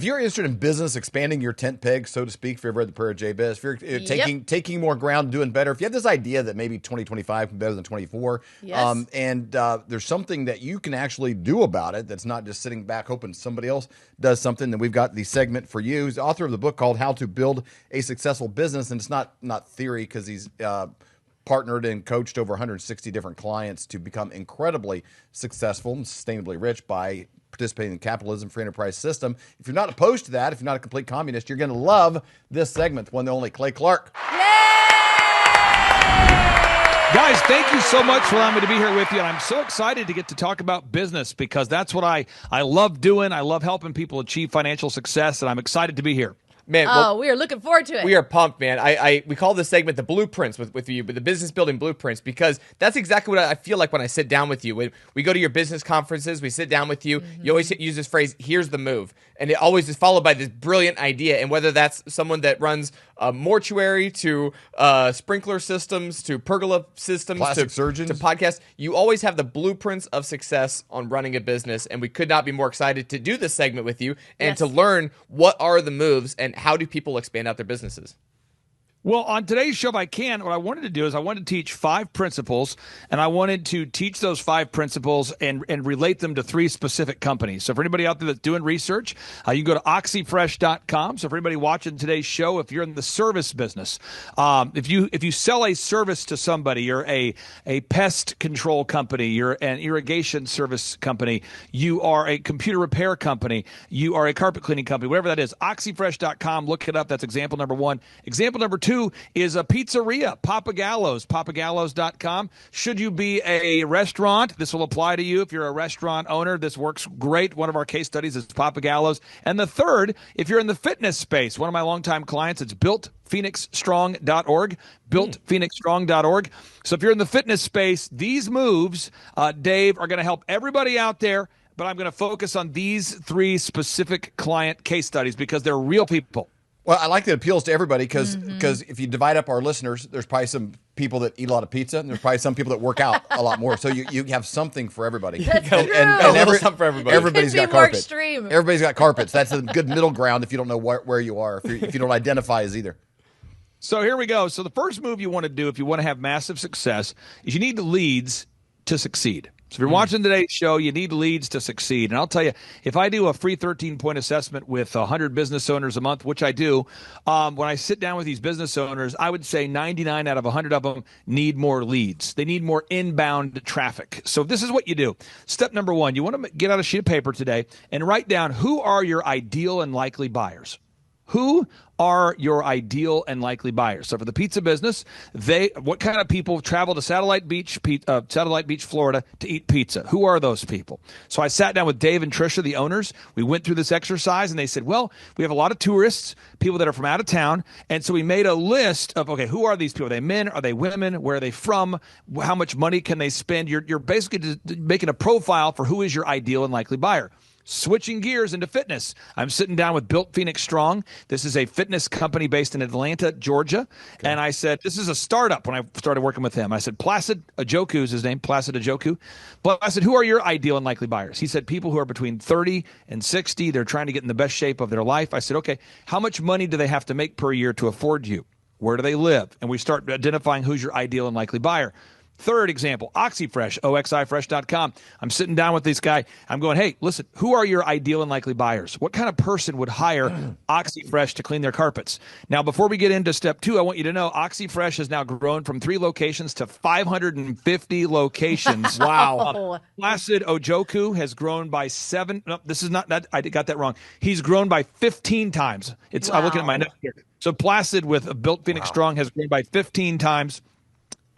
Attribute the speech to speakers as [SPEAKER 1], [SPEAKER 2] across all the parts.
[SPEAKER 1] if you're interested in business, expanding your tent peg, so to speak, if you've read the Prayer of Jabez, if you're taking more ground, doing better, if you have this idea that maybe 2025 can be better than 24, and there's something that you can actually do about it that's not just sitting back hoping somebody else does something, then we've got the segment for you. He's the author of the book called How to Build a Successful Business, and it's not theory because he's partnered and coached over 160 different clients to become incredibly successful and sustainably rich by participating in the capitalism free enterprise system. If you're not opposed to that, if you're not a complete communist, you're going to love this segment, one and only Clay Clark.
[SPEAKER 2] Guys, thank you so much for allowing me to be here with you. And I'm so excited to get to talk about business because that's what I love doing. I love helping people achieve financial success, and I'm excited to be here.
[SPEAKER 3] Man, well,
[SPEAKER 4] we are looking forward to it.
[SPEAKER 3] We are pumped, man. We call this segment the blueprints with you, but the business building blueprints, because that's exactly what I feel like when I sit down with you. When we go to your business conferences, we sit down with you. You always use this phrase, here's the move. And it always is followed by this brilliant idea. And whether that's someone that runs a mortuary to sprinkler systems to pergola systems
[SPEAKER 1] plastic surgeons
[SPEAKER 3] to podcasts, you always have the blueprints of success on running a business. And we could not be more excited to do this segment with you and to learn what are the moves and how do people expand out their businesses.
[SPEAKER 2] Well, on today's show, if I can, what I wanted to do is I wanted to teach 5 principles, and I wanted to teach those 5 principles and relate them to 3 specific companies. So for anybody out there that's doing research, you can go to oxyfresh.com. So for anybody watching today's show, if you're in the service business, if you sell a service to somebody, you're a pest control company, you're an irrigation service company, you are a computer repair company, you are a carpet cleaning company, whatever that is, oxyfresh.com, look it up. That's example number 1. Example number 2 is a pizzeria, Papa Gallo's, papagallos.com. Should you be a restaurant, this will apply to you. If you're a restaurant owner, this works great. One of our case studies is Papa Gallo's. And the third, if you're in the fitness space, one of my longtime clients, it's builtphoenixstrong.org, builtphoenixstrong.org. So if you're in the fitness space, these moves, Dave, are going to help everybody out there, but I'm going to focus on these 3 specific client case studies because they're real people.
[SPEAKER 1] Well, I like that it appeals to everybody because if you divide up our listeners, there's probably some people that eat a lot of pizza, and there's probably some people that work out a lot more. So you have something for everybody.
[SPEAKER 4] That's true.
[SPEAKER 3] Something for everybody.
[SPEAKER 1] Everybody's got
[SPEAKER 4] more
[SPEAKER 1] carpet.
[SPEAKER 4] extreme.
[SPEAKER 1] Everybody's got carpets. That's a good middle ground if you don't know where you are, if you don't identify as either.
[SPEAKER 2] So here we go. So the first move you want to do if you want to have massive success is you need the leads to succeed. So if you're watching today's show, you need leads to succeed. And I'll tell you, if I do a free 13-point assessment with 100 business owners a month, which I do, when I sit down with these business owners, I would say 99 out of 100 of them need more leads. They need more inbound traffic. So this is what you do. Step number 1, you want to get out a sheet of paper today and write down who are your ideal and likely buyers. Who are your ideal and likely buyers? So for the pizza business, what kind of people travel to Satellite Beach, Florida to eat pizza? Who are those people? So I sat down with Dave and Tricia, the owners. We went through this exercise, and they said, well, we have a lot of tourists, people that are from out of town. And so we made a list of, okay, who are these people? Are they men? Are they women? Where are they from? How much money can they spend? You're basically just making a profile for who is your ideal and likely buyer. Switching gears into fitness. I'm sitting down with Built Phoenix Strong. This is a fitness company based in Atlanta, Georgia. Okay. And I said, this is a startup when I started working with him. I said, Placid Ajoku is his name, Placid Ajoku. I said, who are your ideal and likely buyers? He said, people who are between 30 and 60. They're trying to get in the best shape of their life. I said, okay, how much money do they have to make per year to afford you? Where do they live? And we start identifying who's your ideal and likely buyer. Third example, Oxyfresh, oxifresh.com. I'm sitting down with this guy. I'm going, hey, listen, who are your ideal and likely buyers? What kind of person would hire Oxyfresh to clean their carpets? Now, before we get into step 2, I want you to know Oxyfresh has now grown from 3 locations to 550 locations.
[SPEAKER 3] Wow.
[SPEAKER 2] Placid Ojoku has grown by 7. No, this is not that. I got that wrong. He's grown by 15 times. I'm looking at my notes here. So Placid with Built Phoenix Strong has grown by 15 times.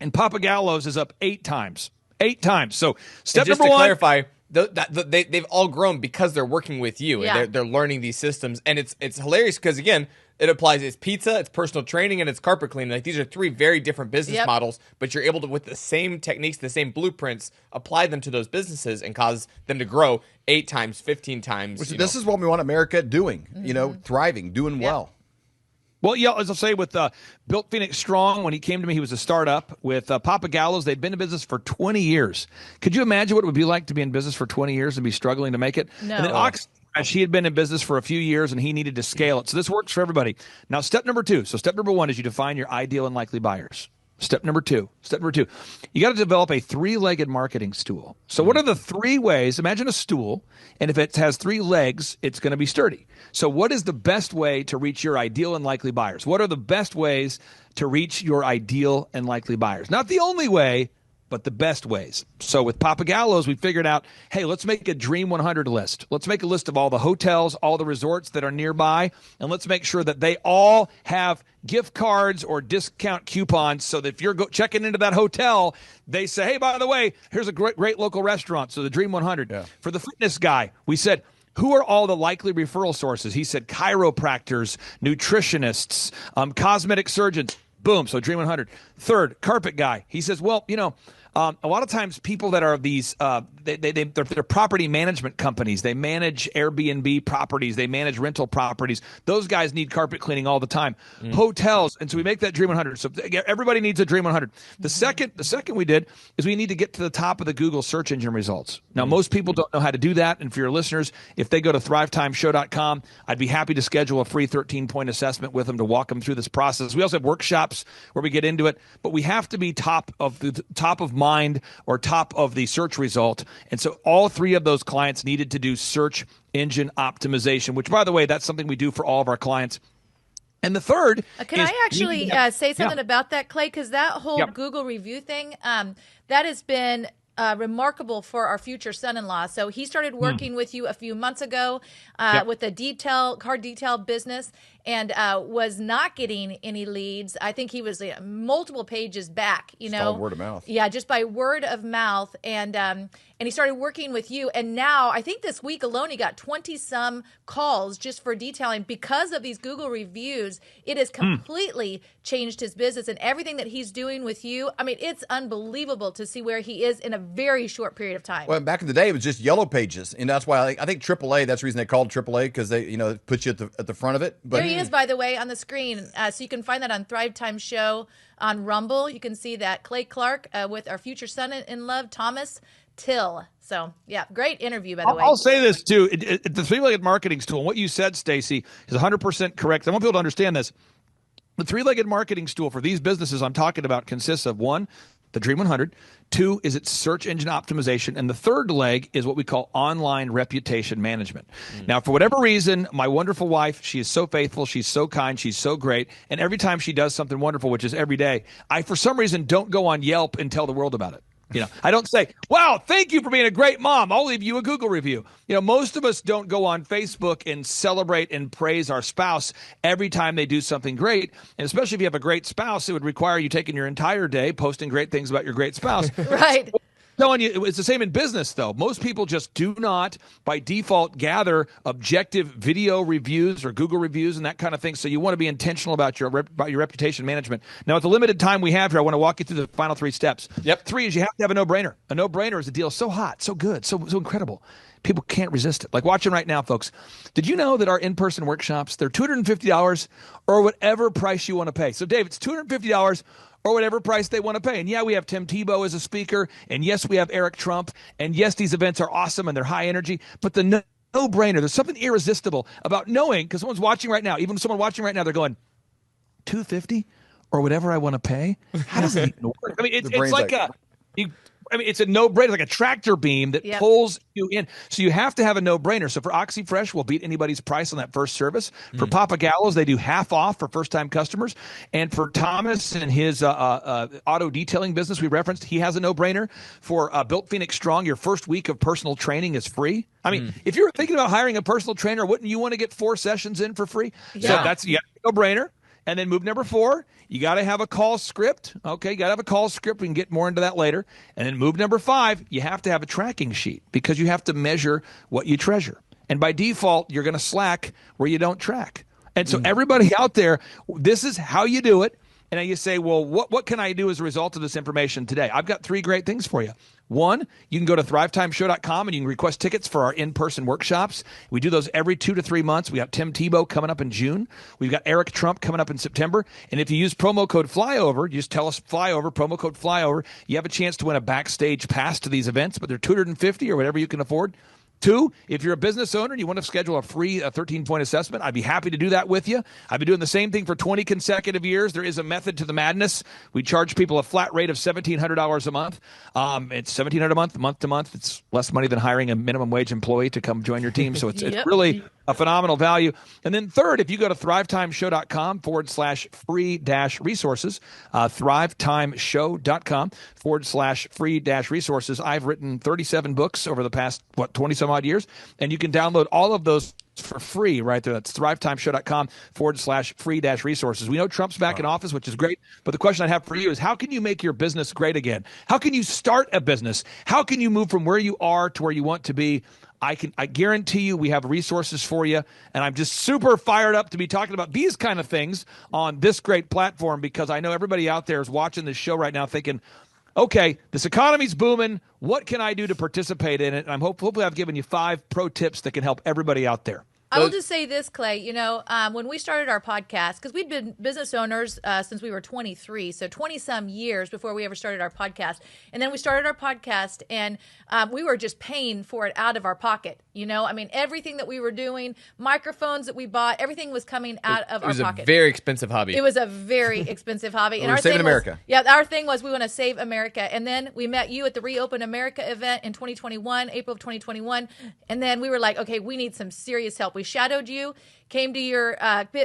[SPEAKER 2] And Papa Gallo's is up 8 times. 8 times. So step number 1.
[SPEAKER 3] Just to clarify, they've all grown because they're working with you.
[SPEAKER 4] Yeah.
[SPEAKER 3] And they're learning these systems. And it's hilarious because, again, it applies. It's pizza, it's personal training, and it's carpet cleaning. Like, these are 3 very different business models, but you're able to, with the same techniques, the same blueprints, apply them to those businesses and cause them to grow 8 times, 15 times.
[SPEAKER 1] This is what we want America doing, thriving, doing well.
[SPEAKER 2] Well, yeah, as I'll say, with Built Phoenix Strong, when he came to me, he was a startup. With Papa Gallo's, they'd been in business for 20 years. Could you imagine what it would be like to be in business for 20 years and be struggling to make it?
[SPEAKER 4] No.
[SPEAKER 2] And then He had been in business for a few years and he needed to scale it. So this works for everybody. Now, step number 2. So step number 1 is you define your ideal and likely buyers. Step number two, you got to develop a 3-legged marketing stool. So what are the 3 ways? Imagine a stool, and if it has 3 legs, it's going to be sturdy. So what is the best way to reach your ideal and likely buyers? What are the best ways to reach your ideal and likely buyers? Not the only way, but the best ways. So with Papa Gallo's, we figured out, hey, let's make a Dream 100 list. Let's make a list of all the hotels, all the resorts that are nearby, and let's make sure that they all have gift cards or discount coupons so that if you're checking into that hotel, they say, hey, by the way, here's a great local restaurant. So the Dream 100. Yeah. For the fitness guy, we said, who are all the likely referral sources? He said chiropractors, nutritionists, cosmetic surgeons. Boom. So Dream 100. Third, carpet guy. He says, well, a lot of times people that are these, they're property management companies. They manage Airbnb properties. They manage rental properties. Those guys need carpet cleaning all the time. Hotels. And so we make that Dream 100. So everybody needs a Dream 100. The second we did is we need to get to the top of the Google search engine results. Now, most people don't know how to do that. And for your listeners, if they go to thrivetimeshow.com, I'd be happy to schedule a free 13-point assessment with them to walk them through this process. We also have workshops where we get into it, but we have to be top of mind or top of the search result. And so all 3 of those clients needed to do search engine optimization, which, by the way, that's something we do for all of our clients. And the third
[SPEAKER 4] Can I actually say something about that, Clay? Because that whole Google review thing, that has been remarkable for our future son-in-law. So he started working with you a few months ago with the car detail business, and was not getting any leads. I think he was multiple pages back,
[SPEAKER 1] Just all word of mouth.
[SPEAKER 4] Yeah, just by word of mouth. And he started working with you. And now I think this week alone, he got 20-some calls just for detailing because of these Google reviews. It has completely changed his business and everything that he's doing with you. I mean, it's unbelievable to see where he is in a very short period of time.
[SPEAKER 1] Well, back in the day, it was just yellow pages. And that's why I think AAA, that's the reason they called AAA, because they, it puts you at the front of it. But
[SPEAKER 4] there he is, by the way, on the screen. So you can find that on Thrivetime Show on Rumble. You can see that Clay Clark with our future son-in-law, Thomas Till. So, yeah, great interview, by the way.
[SPEAKER 2] I'll say this, too. The 3-legged marketing tool, and what you said, Stacy, is 100% correct. I want people to understand this. The 3-legged marketing stool for these businesses I'm talking about consists of 1, the Dream 100. 2 is its search engine optimization. And the third leg is what we call online reputation management. Now, for whatever reason, my wonderful wife, she is so faithful. She's so kind. She's so great. And every time she does something wonderful, which is every day, I, for some reason, don't go on Yelp and tell the world about it. I don't say, wow, thank you for being a great mom. I'll leave you a Google review. Most of us don't go on Facebook and celebrate and praise our spouse every time they do something great. And especially if you have a great spouse, it would require you taking your entire day posting great things about your great spouse.
[SPEAKER 4] Right.
[SPEAKER 2] Telling you, it's the same in business, though. Most people just do not, by default, gather objective video reviews or Google reviews and that kind of thing. So you want to be intentional about your reputation management. Now, with the limited time we have here, I want to walk you through the final 3 steps. 3 is you have to have a no-brainer. A no-brainer is a deal so hot, so good, so incredible. People can't resist it. Like watching right now, folks. Did you know that our in-person workshops, they're $250 or whatever price you want to pay? So, Dave, it's $250 or whatever price they want to pay. And yeah, we have Tim Tebow as a speaker. And yes, we have Eric Trump. And yes, these events are awesome and they're high energy. But the no-brainer, there's something irresistible about knowing, because someone's watching right now, even someone watching right now, they're going, $250 or whatever I want to pay? How does it even work? I mean, it's like it's a no-brainer, like a tractor beam that pulls you in. So you have to have a no-brainer. So for OxyFresh, we'll beat anybody's price on that first service. For Papa Gallo's, they do half off for first-time customers. And for Thomas and his auto detailing business we referenced, he has a no-brainer. For Built Phoenix Strong, your first week of personal training is free. I mean, if you're thinking about hiring a personal trainer, wouldn't you want to get 4 sessions in for free? Yeah. So that's a no-brainer. And then move number 4, you got to have a call script. Okay, you got to have a call script. We can get more into that later. And then move number 5, you have to have a tracking sheet because you have to measure what you treasure. And by default, you're going to slack where you don't track. And so everybody out there, this is how you do it. And then you say, well, what can I do as a result of this information today? I've got 3 great things for you. 1, you can go to thrivetimeshow.com and you can request tickets for our in-person workshops. We do those every 2 to 3 months. We got Tim Tebow coming up in June. We've got Eric Trump coming up in September. And if you use promo code FLYOVER, you just tell us FLYOVER, promo code FLYOVER, you have a chance to win a backstage pass to these events, but they're $250 or whatever you can afford. 2, if you're a business owner and you want to schedule a free 13-point assessment, I'd be happy to do that with you. I've been doing the same thing for 20 consecutive years. There is a method to the madness. We charge people a flat rate of $1,700 a month. It's $1,700 a month to month. It's less money than hiring a minimum wage employee to come join your team. So it's really a phenomenal value. And then third, if you go to thrivetimeshow.com/free-resources, thrivetimeshow.com/free-resources. I've written 37 books over the past, 20 some odd years, and you can download all of those for free right there. That's thrivetimeshow.com/free-resources. We know Trump's back in office, which is great. But the question I have for you is, how can you make your business great again? How can you start a business? How can you move from where you are to where you want to be? I guarantee you we have resources for you, and I'm just super fired up to be talking about these kind of things on this great platform, because I know everybody out there is watching this show right now thinking, okay, this economy's booming. What can I do to participate in it? And hopefully I've given you 5 pro tips that can help everybody out there.
[SPEAKER 4] I will just say this, Clay. When we started our podcast, because we'd been business owners since we were 23, so 20-some years before we ever started our podcast. And then we started our podcast, and we were just paying for it out of our pocket. Everything that we were doing, microphones that we bought, everything was coming out of our pocket.
[SPEAKER 3] It was a very expensive hobby.
[SPEAKER 4] It was a very expensive hobby.
[SPEAKER 1] And we're saving America.
[SPEAKER 4] Our thing was we want to save America. And then we met you at the Reopen America event in 2021, April of 2021. And then we were like, okay, we need some serious help. We shadowed you, came to your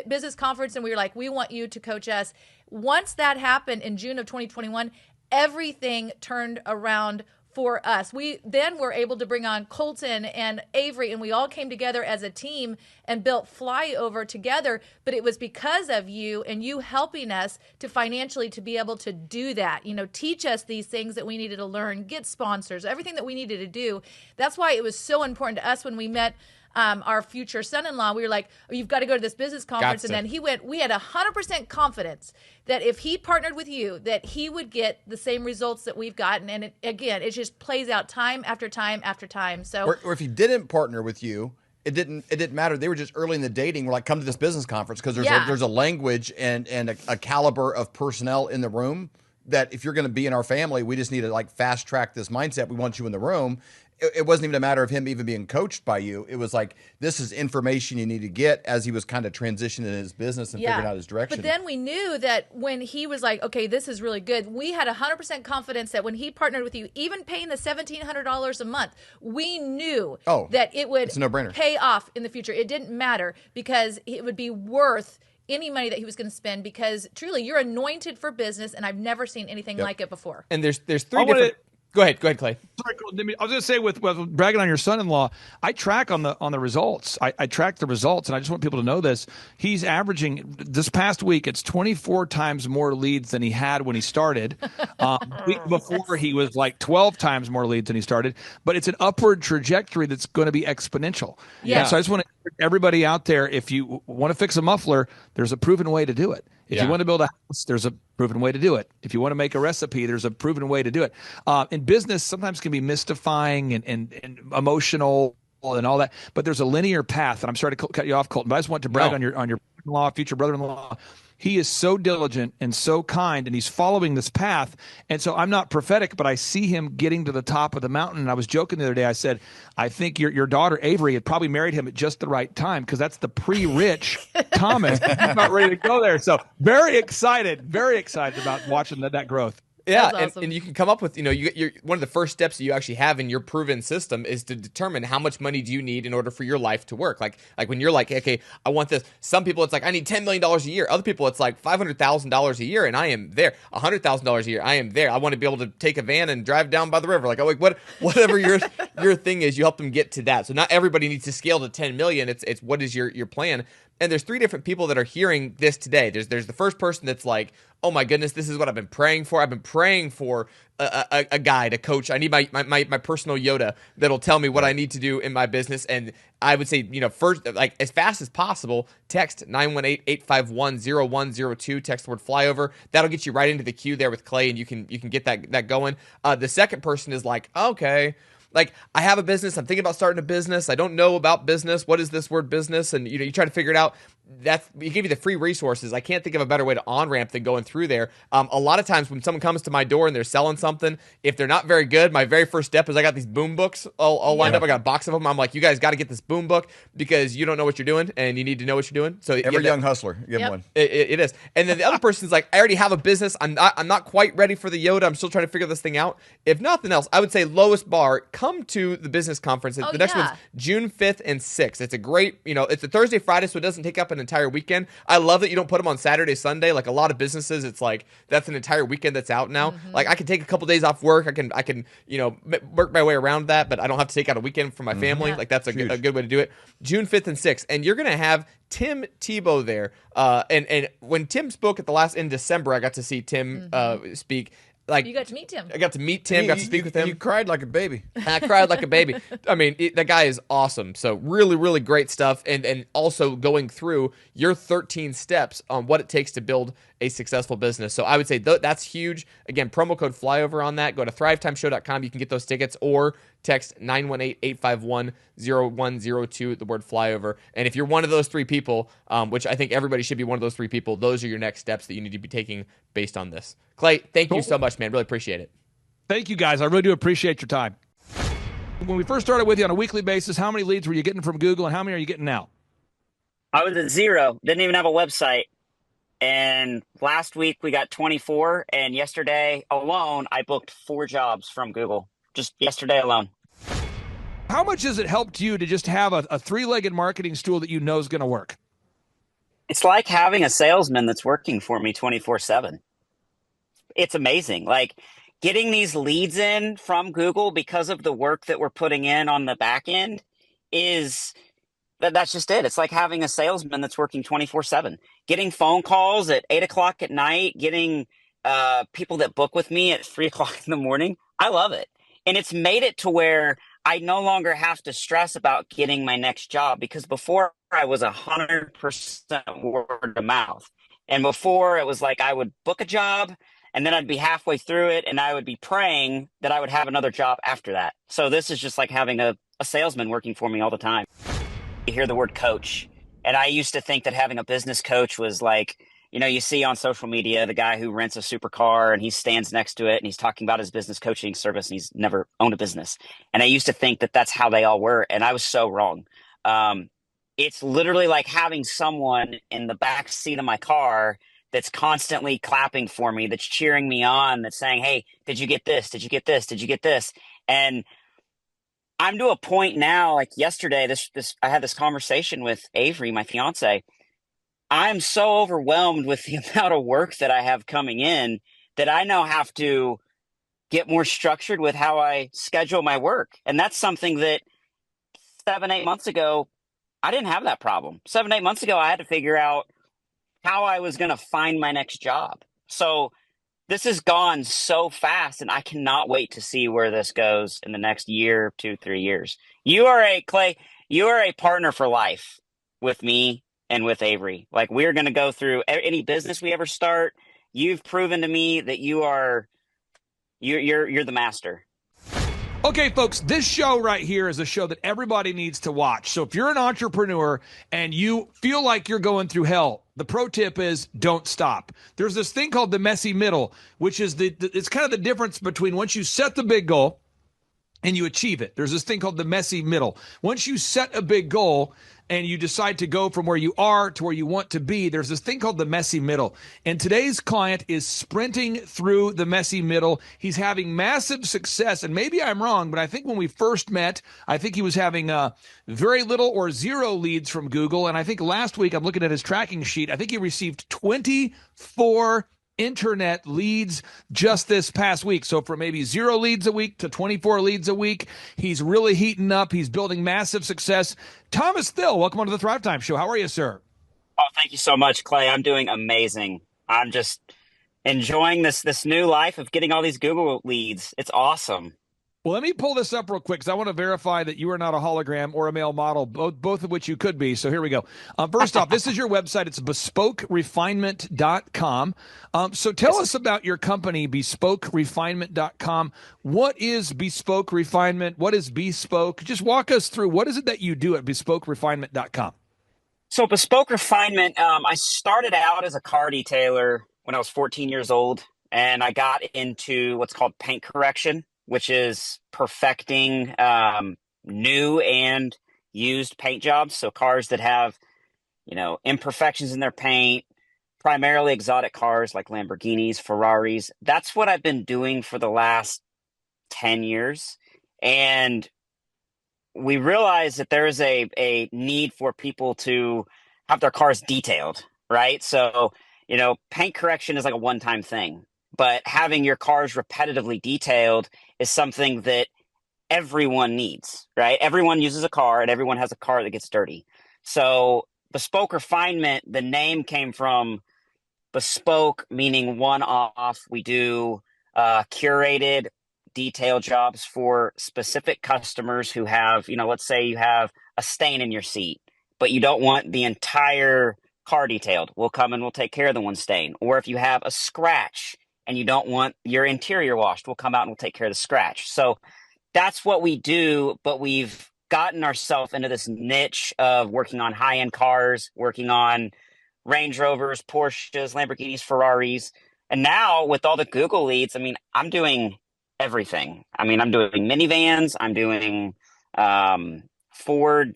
[SPEAKER 4] business conference, and we were like, we want you to coach us. Once that happened in June of 2021, everything turned around for us. We then were able to bring on Colton and Avery, and we all came together as a team and built Flyover together. But it was because of you and you helping us to financially to be able to do that, teach us these things that we needed to learn, get sponsors, everything that we needed to do. That's why it was so important to us when we met our future son-in-law. We were like, oh, you've got to go to this business conference. And then he went. We had 100% confidence that if he partnered with you, that he would get the same results that we've gotten. And it just plays out time after time after time. So,
[SPEAKER 1] or if he didn't partner with you, it didn't matter. They were just early in the dating. We're like, come to this business conference, because there's a language and a caliber of personnel in the room that if you're going to be in our family, we just need to fast track this mindset. We want you in the room. It wasn't even a matter of him even being coached by you. It was like, this is information you need to get as he was kind of transitioning in his business and figuring out his direction.
[SPEAKER 4] But then we knew that when he was like, okay, this is really good, we had 100% confidence that when he partnered with you, even paying the $1,700 a month, we knew that it would
[SPEAKER 1] it's a no-brainer.
[SPEAKER 4] Pay off in the future. It didn't matter, because it would be worth any money that he was going to spend, because truly you're anointed for business, and I've never seen anything like it before.
[SPEAKER 3] And there's 3 different... Go ahead, Clay.
[SPEAKER 2] Sorry, I was going to say with bragging on your son-in-law, I track on the results. I track the results, and I just want people to know this. He's averaging this past week, it's 24 times more leads than he had when he started. Week before, he was like 12 times more leads than he started. But it's an upward trajectory that's going to be exponential. Yeah. And so I just want to encourage everybody out there, if you want to fix a muffler, there's a proven way to do it. If you want to build a house, there's a proven way to do it. If you want to make a recipe, there's a proven way to do it. In business, sometimes can be mystifying and emotional and all that, but there's a linear path. And I'm sorry to cut you off, Colton, but I just want to brag on your brother-in-law, future brother-in-law. He is so diligent and so kind, and he's following this path. And so I'm not prophetic, but I see him getting to the top of the mountain. And I was joking the other day. I said, I think your daughter, Avery, had probably married him at just the right time, because that's the pre-rich Thomas. He's not ready to go there. So very excited about watching that growth.
[SPEAKER 3] Yeah,
[SPEAKER 4] awesome.
[SPEAKER 3] and you can come up with, you're one of the first steps that you actually have in your proven system is to determine how much money do you need in order for your life to work. Like when you're like, okay, I want this. Some people, it's like, I need $10 million a year. Other people, it's like $500,000 a year, and I am there. $100,000 a year, I am there. I want to be able to take a van and drive down by the river. Whatever your thing is, you help them get to that. So not everybody needs to scale to 10 million. It's what is your plan. And there's 3 different people that are hearing this today. There's the first person that's like, oh my goodness, this is what I've been praying for. I've been praying for a guide, a coach. I need my personal Yoda that'll tell me what I need to do in my business. And I would say, first, as fast as possible, text 918-851-0102, text the word Flyover. That'll get you right into the queue there with Clay, and you can get that going. The second person is like, okay, I have a business. I'm thinking about starting a business. I don't know about business. What is this word business? And, you try to figure it out. we give you the free resources. I can't think of a better way to on-ramp than going through there. A lot of times when someone comes to my door and they're selling something, if they're not very good, my very first step is I got these boom books all lined up. I got a box of them. I'm like, you guys got to get this boom book because you don't know what you're doing and you need to know what you're doing. So
[SPEAKER 1] every young hustler, give them one.
[SPEAKER 3] It is. And then the other person's like, I already have a business. I'm not quite ready for the Yoda. I'm still trying to figure this thing out. If nothing else, I would say lowest bar, come to the business conference. The next one's June 5th and 6th. It's a great, it's a Thursday, Friday, so it doesn't take up an entire weekend. I love that you don't put them on Saturday, Sunday. Like a lot of businesses, it's like that's an entire weekend that's out now. Like I can take a couple days off work. I can work my way around that, but I don't have to take out a weekend for my family. Like that's a good way to do it. June 5th and 6th, and you're gonna have Tim Tebow there. And when Tim spoke at the last in December, I got to see Tim speak. Like
[SPEAKER 4] you got to meet Tim.
[SPEAKER 3] I got to meet Tim. Got to speak with him.
[SPEAKER 1] You cried like a baby.
[SPEAKER 3] I cried like a baby. I mean, that guy is awesome. So really, really great stuff. And also going through your 13 steps on what it takes to build a successful business. So I would say that's huge. Again, promo code flyover on that. Go to thrivetimeshow.com. You can get those tickets or text 918-851-0102, the word flyover. And if you're one of those three people, which I think everybody should be one of those three people, those are your next steps that you need to be taking based on this. Clay, thank you so much, man. Really appreciate it.
[SPEAKER 2] Thank you, guys. I really do appreciate your time. When we first started with you on a weekly basis, how many leads were you getting from Google and how many are you getting now?
[SPEAKER 5] I was at 0. Didn't even have a website. And last week we got 24. And yesterday alone, I booked 4 jobs from Google. Just yesterday alone.
[SPEAKER 2] How much has it helped you to just have a three-legged marketing stool that you know is going to work?
[SPEAKER 5] It's like having a salesman that's working for me 24/7. It's amazing. Like getting these leads in from Google because of the work that we're putting in on the back end that's just it. It's like having a salesman that's working 24/7. Getting phone calls at 8 o'clock at night, getting people that book with me at 3 o'clock in the morning. I love it. And it's made it to where I no longer have to stress about getting my next job, because before I was 100% word of mouth. And before it was like I would book a job and then I'd be halfway through it and I would be praying that I would have another job after that. So this is just like having a salesman working for me all the time. You hear the word coach. And I used to think that having a business coach was like, you see on social media, the guy who rents a supercar and he stands next to it and he's talking about his business coaching service and he's never owned a business. And I used to think that that's how they all were. And I was so wrong. It's literally like having someone in the back seat of my car that's constantly clapping for me, that's cheering me on, that's saying, hey, did you get this? Did you get this? Did you get this? And I'm to a point now, like yesterday, I had this conversation with Avery, my fiance. I'm so overwhelmed with the amount of work that I have coming in that I now have to get more structured with how I schedule my work. And that's something that 7-8 months ago, I didn't have that problem. 7-8 months ago, I had to figure out how I was going to find my next job. So this has gone so fast, and I cannot wait to see where this goes in the next year, 2-3 years. Clay, you are a partner for life with me and with Avery. Like, we're going to go through any business we ever start. You've proven to me that you're the master.
[SPEAKER 2] Okay, folks, this show right here is a show that everybody needs to watch. So if you're an entrepreneur and you feel like you're going through hell, the pro tip is don't stop. There's this thing called the messy middle, which is it's kind of the difference between once you set the big goal and you achieve it. There's this thing called the messy middle. Once you set a big goal and you decide to go from where you are to where you want to be, there's this thing called the messy middle. And today's client is sprinting through the messy middle. He's having massive success. And maybe I'm wrong, but I think when we first met, I think he was having very little or zero leads from Google. And I think last week, I'm looking at his tracking sheet, I think he received 24 internet leads just this past week. So from maybe 0 leads a week to 24 leads a week, he's really heating up. He's building massive success. Thomas Thill, welcome onto the Thrivetime Show. How are you, sir?
[SPEAKER 5] Oh, thank you so much, Clay. I'm doing amazing. I'm just enjoying this new life of getting all these Google leads. It's awesome.
[SPEAKER 2] Well, let me pull this up real quick because I want to verify that you are not a hologram or a male model, both of which you could be. So here we go. First off, this is your website. It's bespokerefinement.com. So tell us about your company, bespokerefinement.com. What is Bespoke Refinement? What is Bespoke? Just walk us through. What is it that you do at bespokerefinement.com?
[SPEAKER 5] So bespoke refinement, I started out as a car detailer when I was 14 years old, and I got into what's called paint correction, which is perfecting new and used paint jobs. So cars that have, imperfections in their paint, primarily exotic cars like Lamborghinis, Ferraris. That's what I've been doing for the last 10 years. And we realized that there is a need for people to have their cars detailed, right? So, paint correction is like a one-time thing, but having your cars repetitively detailed is something that everyone needs, right? Everyone uses a car and everyone has a car that gets dirty. So bespoke refinement, the name came from bespoke, meaning one off. We do curated detail jobs for specific customers who have, let's say you have a stain in your seat, but you don't want the entire car detailed. We'll come and we'll take care of the one stain. Or if you have a scratch and you don't want your interior washed, we'll come out and we'll take care of the scratch. So that's what we do, but we've gotten ourselves into this niche of working on high-end cars, working on Range Rovers, Porsches, Lamborghinis, Ferraris. And now with all the Google leads, I'm doing everything. I'm doing minivans. I'm doing Ford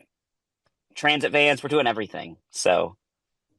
[SPEAKER 5] Transit vans. We're doing everything. So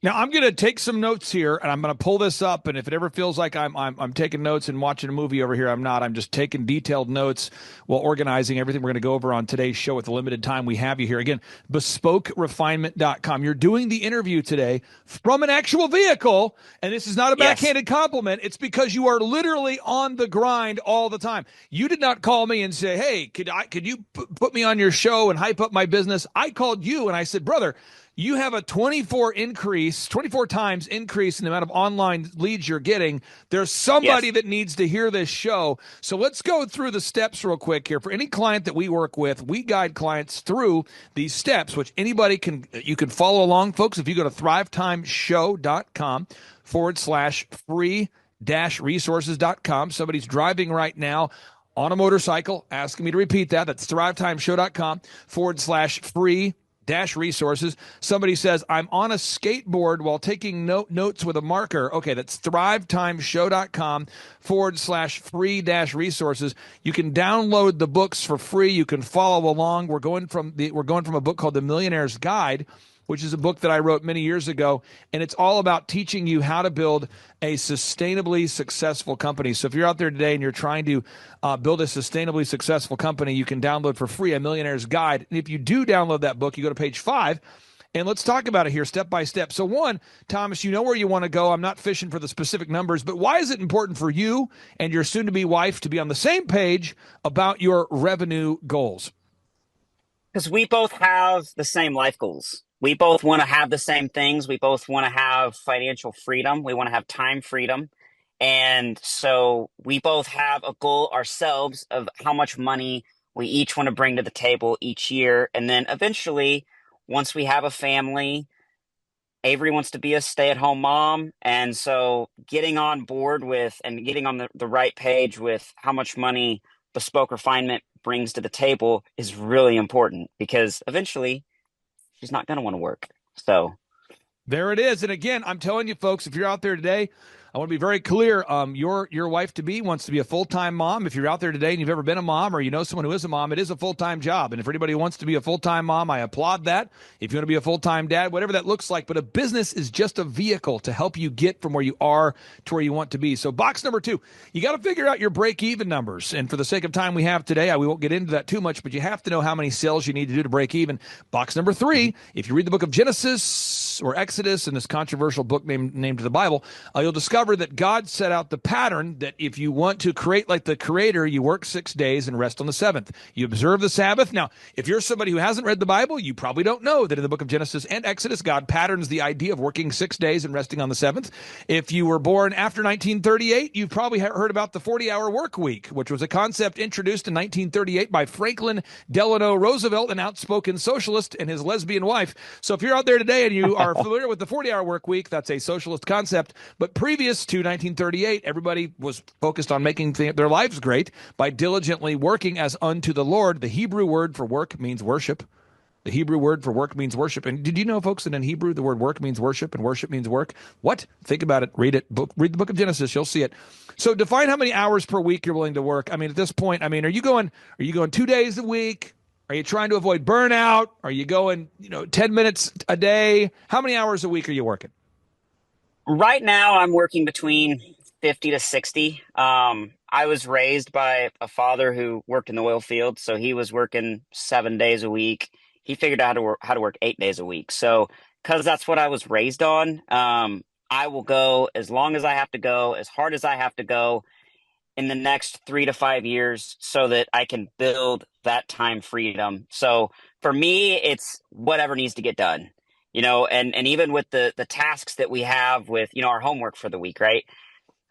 [SPEAKER 2] now I'm going to take some notes here, and I'm going to pull this up. And if it ever feels like I'm taking notes and watching a movie over here, I'm not. I'm just taking detailed notes while organizing everything we're going to go over on today's show with the limited time we have you here. Again, bespokerefinement.com. You're doing the interview today from an actual vehicle, and this is not a backhanded compliment. It's because you are literally on the grind all the time. You did not call me and say, "Hey, could you put me on your show and hype up my business?" I called you and I said, "Brother, you have a 24 times increase in the amount of online leads you're getting. There's somebody that needs to hear this show." So let's go through the steps real quick here. For any client that we work with, we guide clients through these steps, which you can follow along, folks. If you go to thrivetimeshow.com/free-resources.com. Somebody's driving right now on a motorcycle, asking me to repeat that. That's thrivetimeshow.com/free resources. Somebody says, "I'm on a skateboard while taking notes with a marker." Okay, that's thrivetimeshow.com/free-resources. You can download the books for free. You can follow along. We're going from a book called The Millionaire's Guide, which is a book that I wrote many years ago, and it's all about teaching you how to build a sustainably successful company. So if you're out there today and you're trying to build a sustainably successful company, you can download for free A Millionaire's Guide. And if you do download that book, you go to page 5, and let's talk about it here step by step. So one, Thomas, you know where you want to go. I'm not fishing for the specific numbers, but why is it important for you and your soon-to-be wife to be on the same page about your revenue goals?
[SPEAKER 5] Because we both have the same life goals. We both want to have the same things. We both want to have financial freedom. We want to have time freedom. And so we both have a goal ourselves of how much money we each want to bring to the table each year. And then eventually, once we have a family, Avery wants to be a stay-at-home mom. And so getting on board with and getting on the right page with how much money bespoke refinement brings to the table is really important, because eventually she's not going to want to work. So
[SPEAKER 2] there it is. And again, I'm telling you, folks, if you're out there today, I want to be very clear. Your wife-to-be wants to be a full-time mom. If you're out there today and you've ever been a mom, or you know someone who is a mom, it is a full-time job. And for anybody who wants to be a full-time mom, I applaud that. If you want to be a full-time dad, whatever that looks like. But a business is just a vehicle to help you get from where you are to where you want to be. So box number 2, you got to figure out your break-even numbers. And for the sake of time we have today, we won't get into that too much, but you have to know how many sales you need to do to break even. Box number 3, if you read the book of Genesis or Exodus, in this controversial book named the Bible, you'll discover that God set out the pattern that if you want to create like the Creator, you work 6 days and rest on the 7th. You observe the Sabbath. Now, if you're somebody who hasn't read the Bible, you probably don't know that in the book of Genesis and Exodus, God patterns the idea of working 6 days and resting on the 7th. If you were born after 1938, you've probably heard about the 40-hour work week, which was a concept introduced in 1938 by Franklin Delano Roosevelt, an outspoken socialist, and his lesbian wife. So if you're out there today and you are familiar with the 40-hour work week, that's a socialist concept. But previous to 1938, everybody was focused on making their lives great by diligently working as unto the Lord. The Hebrew word for work means worship. The Hebrew word for work means worship. And did you know, folks, that in Hebrew, the word work means worship and worship means work? What? Think about it. Read it. Read the book of Genesis. You'll see it. So define how many hours per week you're willing to work. I mean, at this point, I mean, are you going 2 days a week? Are you trying to avoid burnout? Are you going, 10 minutes a day? How many hours a week are you working?
[SPEAKER 5] Right now, I'm working between 50 to 60. I was raised by a father who worked in the oil field, so he was working 7 days a week. He figured out how to work 8 days a week. So, because that's what I was raised on, I will go as long as I have to go, as hard as I have to go in the next 3 to 5 years, so that I can build that time freedom. So for me, it's whatever needs to get done. And even with the tasks that we have with, our homework for the week, right?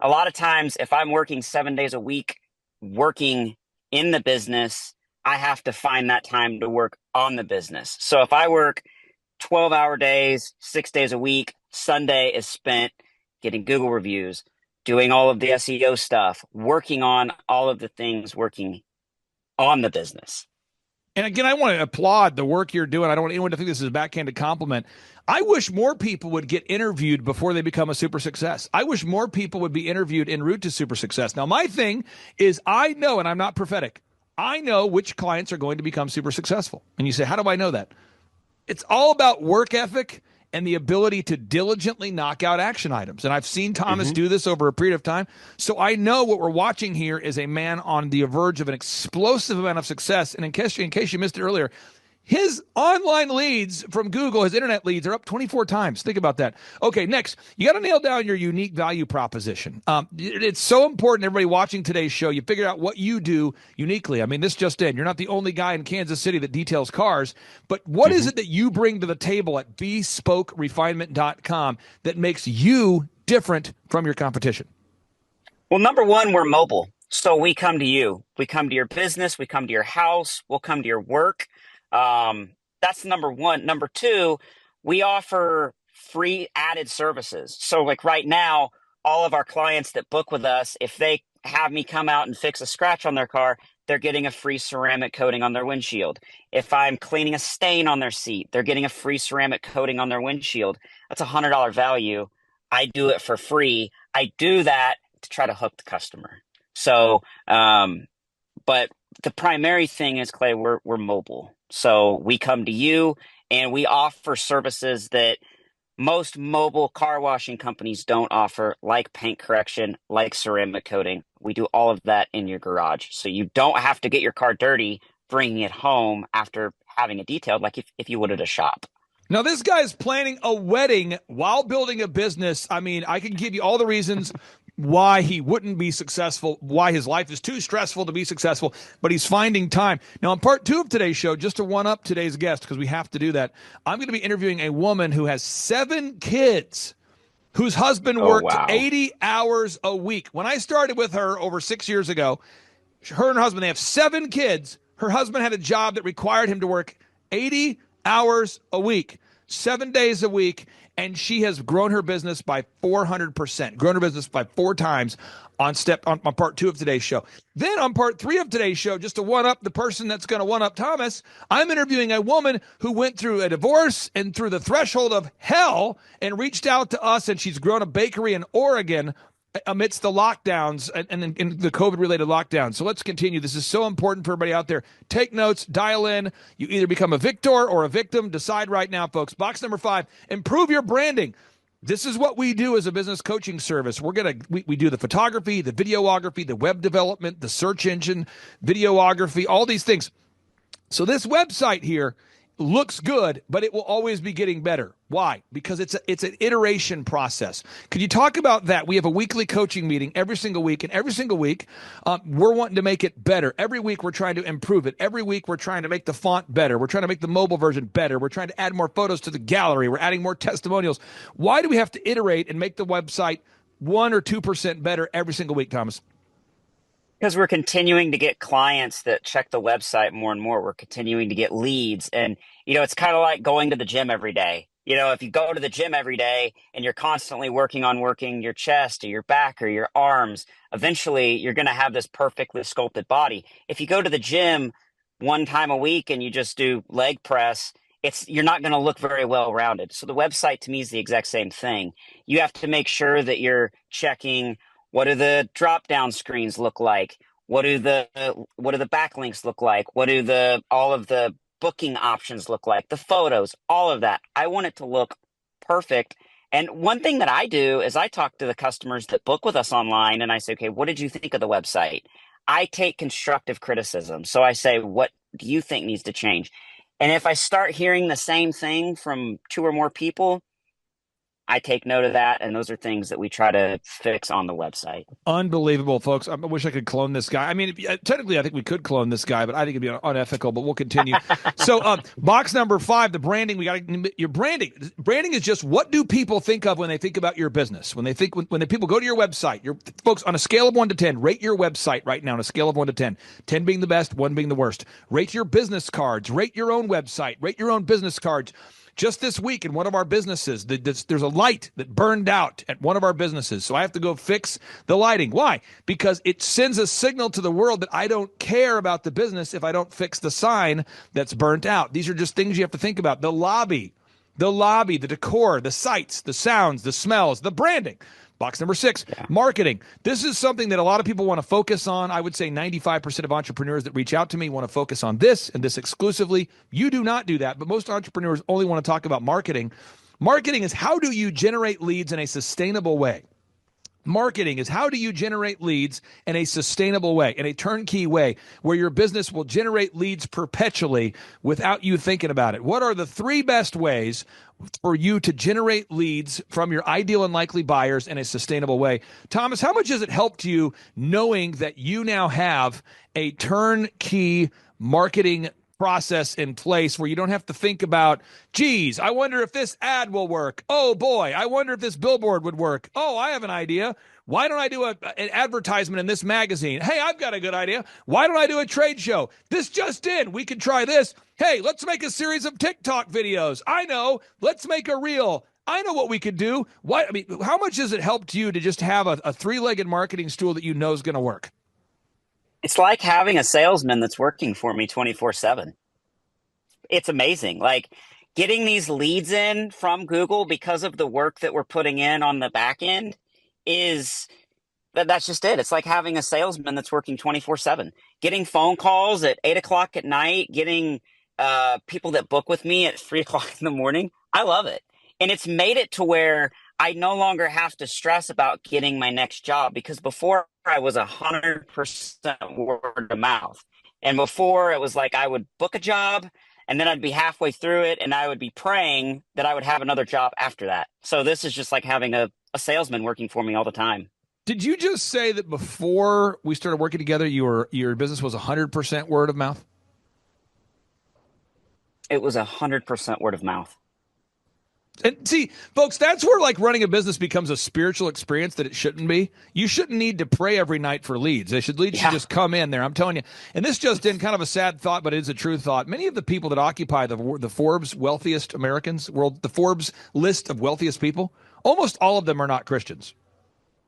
[SPEAKER 5] A lot of times if I'm working 7 days a week, working in the business, I have to find that time to work on the business. So if I work 12-hour days, 6 days a week, Sunday is spent getting Google reviews, doing all of the SEO stuff, working on all of the things, working on the business.
[SPEAKER 2] And again, I want to applaud the work you're doing. I don't want anyone to think this is a backhanded compliment. I wish more people would get interviewed before they become a super success. I wish more people would be interviewed en route to super success. Now, my thing is I know, and I'm not prophetic, I know which clients are going to become super successful. And you say, how do I know that? It's all about work ethic and the ability to diligently knock out action items. And I've seen Thomas do this over a period of time. So I know what we're watching here is a man on the verge of an explosive amount of success. And in case you missed it earlier, his online leads from Google, his internet leads, are up 24 times. Think about that. Okay, next, you got to nail down your unique value proposition. It's so important, everybody watching today's show, you figure out what you do uniquely. I mean, this just in. You're not the only guy in Kansas City that details cars, but what is it that you bring to the table at bespokerefinement.com that makes you different from your competition?
[SPEAKER 5] Well, number one, we're mobile. So we come to you. We come to your business. We come to your house. We'll come to your work. That's number one. Number two, we offer free added services. So like right now, all of our clients that book with us, if they have me come out and fix a scratch on their car, they're getting a free ceramic coating on their windshield. If I'm cleaning a stain on their seat, they're getting a free ceramic coating on their windshield. That's $100 value. I do it for free. I do that to try to hook the customer. So, but the primary thing is, Clay, we're mobile. So we come to you and we offer services that most mobile car washing companies don't offer, like paint correction, like ceramic coating. We do all of that in your garage. So you don't have to get your car dirty, bringing it home after having it detailed, like if you would at a shop.
[SPEAKER 2] Now, this guy is planning a wedding while building a business. I mean, I can give you all the reasons why he wouldn't be successful, why his life is too stressful to be successful, but he's finding time. Now, in part two of today's show, just to one-up today's guest, because we have to do that, I'm going to be interviewing a woman who has 7 kids, whose husband worked 80 hours a week. When I started with her over 6 years ago, her and her husband, they have 7 kids. Her husband had a job that required him to work 80 hours a week, 7 days a week, and she has grown her business by 400%, grown her business by 4 times on part 2 of today's show. Then on part 3 of today's show, just to one-up the person that's going to one-up Thomas, I'm interviewing a woman who went through a divorce and through the threshold of hell and reached out to us, and she's grown a bakery in Oregon amidst the lockdowns and the COVID-related lockdowns. So let's continue. This is so important for everybody out there. Take notes, dial in. You either become a victor or a victim. Decide right now, folks. Box number 5, improve your branding. This is what we do as a business coaching service. We do the photography, the videography, the web development, the search engine, videography, all these things. So this website here looks good, but it will always be getting better. Why? Because it's an iteration process. Could you talk about that? We have a weekly coaching meeting every single week, and every single week we're wanting to make it better. Every week we're trying to improve it. Every week we're trying to make the font better. We're trying to make the mobile version better. We're trying to add more photos to the gallery. We're adding more testimonials. Why do we have to iterate and make the website 1 or 2% better every single week, Thomas?
[SPEAKER 5] Because we're continuing to get clients that check the website more and more. We're continuing to get leads. And, it's kind of like going to the gym every day. If you go to the gym every day and you're constantly working your chest or your back or your arms, eventually you're going to have this perfectly sculpted body. If you go to the gym one time a week and you just do leg press, you're not going to look very well rounded. So the website to me is the exact same thing. You have to make sure that you're checking, what do the drop down screens look like? What do the backlinks look like? What do all of the booking options look like? The photos, all of that. I want it to look perfect. And one thing that I do is I talk to the customers that book with us online and I say, okay, what did you think of the website? I take constructive criticism. So I say, what do you think needs to change? And if I start hearing the same thing from 2 or more people, I take note of that, and those are things that we try to fix on the website.
[SPEAKER 2] Unbelievable, folks. I wish I could clone this guy. I mean, technically, I think we could clone this guy, but I think it'd be unethical, but we'll continue. So box number 5, the branding. We got your branding. Branding is just, what do people think of when they think about your business? When the people go to your website, folks, on a scale of 1 to 10, rate your website right now on a scale of 1 to 10. 10 being the best, 1 being the worst. Rate your business cards. Rate your own website. Rate your own business cards. Just this week in one of our businesses, there's a light that burned out at one of our businesses. So I have to go fix the lighting. Why? Because it sends a signal to the world that I don't care about the business if I don't fix the sign that's burnt out. These are just things you have to think about. The lobby, the decor, the sights, the sounds, the smells, the branding. Box number 6, marketing. This is something that a lot of people want to focus on. I would say 95% of entrepreneurs that reach out to me want to focus on this and this exclusively. You do not do that, but most entrepreneurs only want to talk about marketing. Marketing is, how do you generate leads in a sustainable way? Marketing is, how do you generate leads in a sustainable way, in a turnkey way, where your business will generate leads perpetually without you thinking about it? What are the 3 best ways for you to generate leads from your ideal and likely buyers in a sustainable way? Thomas, how much has it helped you knowing that you now have a turnkey marketing process in place where you don't have to think about, geez, I wonder if this ad will work. Oh boy, I wonder if this billboard would work. Oh, I have an idea. Why don't I do an advertisement in this magazine? Hey, I've got a good idea. Why don't I do a trade show? This just in. We could try this. Hey, let's make a series of TikTok videos. I know. Let's make a reel. I know what we could do. How much has it helped you to just have a 3-legged marketing stool that you know is going to work?
[SPEAKER 5] It's like having a salesman that's working for me 24/7. It's amazing. Like, getting these leads in from Google because of the work that we're putting in on the back end that's just it. It's like having a salesman that's working 24/7. Getting phone calls at 8 o'clock at night, getting people that book with me at 3 o'clock in the morning. I love it. And it's made it to where I no longer have to stress about getting my next job, because before I was 100% word of mouth. And before it was like I would book a job and then I'd be halfway through it and I would be praying that I would have another job after that. So this is just like having a salesman working for me all the time.
[SPEAKER 2] Did you just say that before we started working together, your business was 100% word of mouth?
[SPEAKER 5] It was 100% word of mouth.
[SPEAKER 2] And see, folks, that's where like running a business becomes a spiritual experience that it shouldn't be. You shouldn't need to pray every night for leads. Leads should just come in there. I'm telling you. And this just in, kind of a sad thought, but it is a true thought. Many of the people that occupy the Forbes wealthiest Americans, the Forbes list of wealthiest people, almost all of them are not Christians.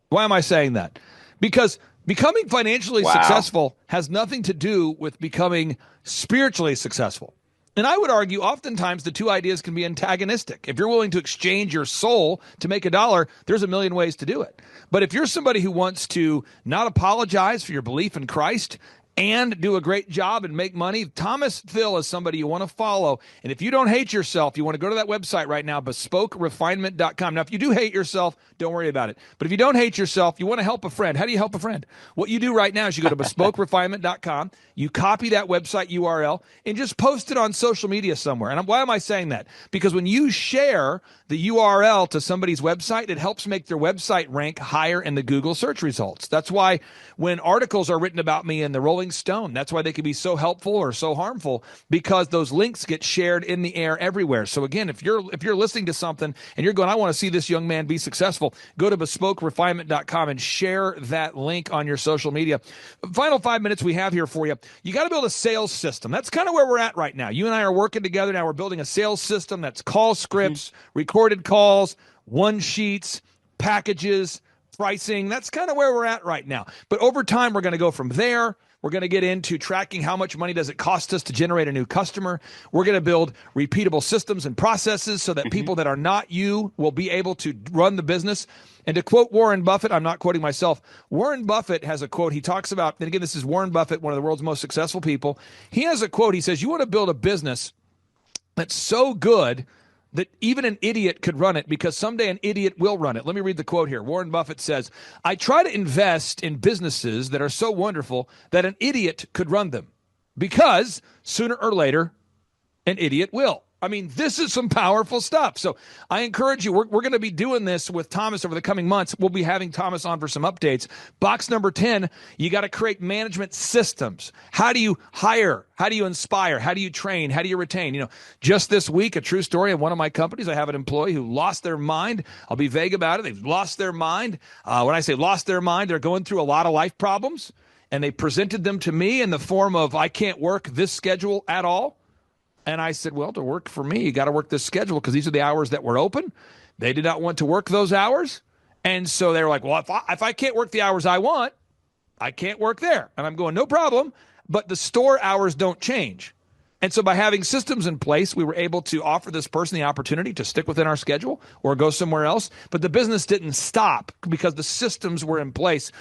[SPEAKER 2] Why am I saying that? Because becoming financially successful has nothing to do with becoming spiritually successful. And I would argue oftentimes the two ideas can be antagonistic. If you're willing to exchange your soul to make $1, there's a million ways to do it. But if you're somebody who wants to not apologize for your belief in Christ and do a great job and make money, Thomas Thill is somebody you want to follow. And if you don't hate yourself, you want to go to that website right now, bespokerefinement.com. Now, if you do hate yourself, don't worry about it. But if you don't hate yourself, you want to help a friend. How do you help a friend? What you do right now is you go to bespokerefinement.com, you copy that website URL, and just post it on social media somewhere. And why am I saying that? Because when you share the URL to somebody's website, it helps make their website rank higher in the Google search results. That's why when articles are written about me in the Rolling Stone, that's why they can be so helpful or so harmful, because those links get shared in the air everywhere. So again, if you're listening to something and you're going, I want to see this young man be successful, go to bespokerefinement.com and share that link on your social media. Final 5 minutes we have here for you. You got to build a sales system. That's kind of where we're at right now. You and I are working together now. We're building a sales system that's call scripts, recorded calls, one sheets, packages, pricing. That's kind of where we're at right now. But over time, we're going to go from there. We're going to get into tracking how much money does it cost us to generate a new customer. We're going to build repeatable systems and processes so that people that are not you will be able to run the business. And to quote Warren Buffett, I'm not quoting myself, Warren Buffett has a quote. He talks about, and again, this is Warren Buffett, one of the world's most successful people. He has a quote. He says, you want to build a business that's so good that even an idiot could run it, because someday an idiot will run it. Let me read the quote here. Warren Buffett says, I try to invest in businesses that are so wonderful that an idiot could run them, because sooner or later, an idiot will. I mean, this is some powerful stuff. So I encourage you, we're going to be doing this with Thomas over the coming months. We'll be having Thomas on for some updates. Box number 10, you got to create management systems. How do you hire? How do you inspire? How do you train? How do you retain? You know, just this week, a true story of one of my companies, I have an employee who lost their mind. I'll be vague about it. They've lost their mind. When I say lost their mind, they're going through a lot of life problems, and they presented them to me in the form of, I can't work this schedule at all. And I said, well, to work for me, you got to work this schedule because these are the hours that were open. They did not want to work those hours. And so they were like, well, if I can't work the hours I want, I can't work there. And I'm going, no problem. But the store hours don't change. And so by having systems in place, we were able to offer this person the opportunity to stick within our schedule or go somewhere else. But the business didn't stop because the systems were in place.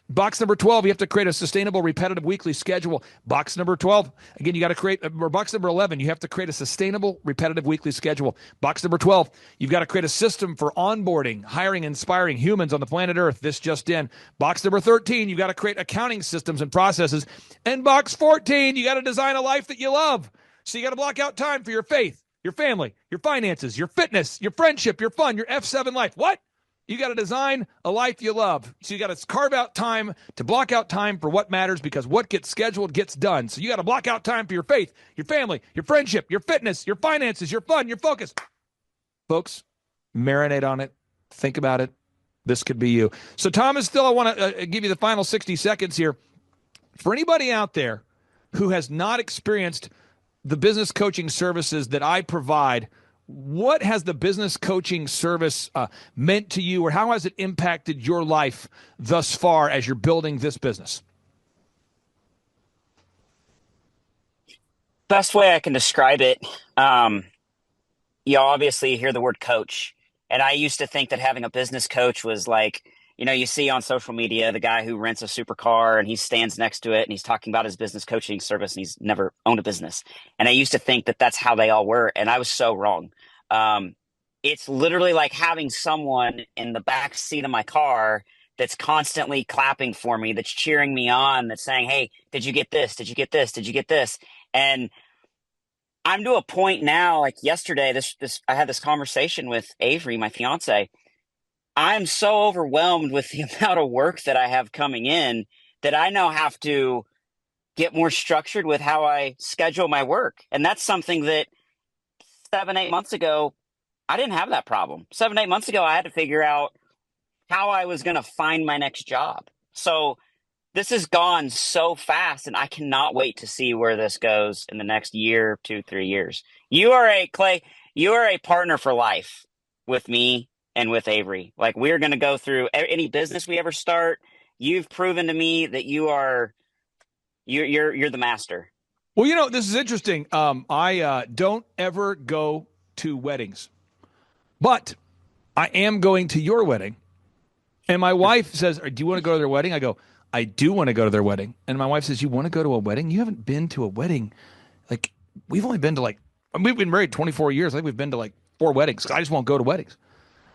[SPEAKER 2] Box number 12, you have to create a sustainable, repetitive weekly schedule. Box number 12, again, you got to create, or box number 11, you have to create a sustainable, repetitive weekly schedule. Box number 12, you've got to create a system for onboarding, hiring, inspiring humans on the planet Earth. This just in. Box number 13, you've got to create accounting systems and processes. And box 14, you got to design a life that you love. So you got to block out time for your faith, your family, your finances, your fitness, your friendship, your fun, your F7 life. What? You got to design a life you love. So you got to carve out time to block out time for what matters, because what gets scheduled gets done. So you got to block out time for your faith, your family, your friendship, your fitness, your finances, your fun, your focus. Folks, marinate on it. Think about it. This could be you. So Thomas, still I want to give you the final 60 seconds here. For anybody out there who has not experienced the business coaching services that I provide, what has the business coaching service meant to you, or how has it impacted your life thus far as you're building this business?
[SPEAKER 5] Best way I can describe it, you obviously hear the word coach. And I used to think that having a business coach was like, you know, you see on social media the guy who rents a supercar and he stands next to it and he's talking about his business coaching service and he's never owned a business. And I used to think that that's how they all were. And I was so wrong. It's literally like having someone in the back seat of my car that's constantly clapping for me, that's cheering me on, that's saying, hey, did you get this? Did you get this? Did you get this? And I'm to a point now, like yesterday, I had this conversation with Avery, my fiance. I'm so overwhelmed with the amount of work that I have coming in that I now have to get more structured with how I schedule my work. And that's something that 7-8 months ago, I didn't have that problem. 7-8 months ago, I had to figure out how I was going to find my next job. So this has gone so fast, and I cannot wait to see where this goes in the next year, 2-3 years. You are a partner for life with me and with Avery. Like, we're going to go through any business we ever start. You've proven to me that you're the master.
[SPEAKER 2] Well, you know, this is interesting. I don't ever go to weddings, but I am going to your wedding. And my wife says, do you want to go to their wedding? I go, I do want to go to their wedding. And my wife says, you want to go to a wedding? You haven't been to a wedding. Like, we've only been to we've been married 24 years. I think we've been to 4 weddings. I just won't go to weddings.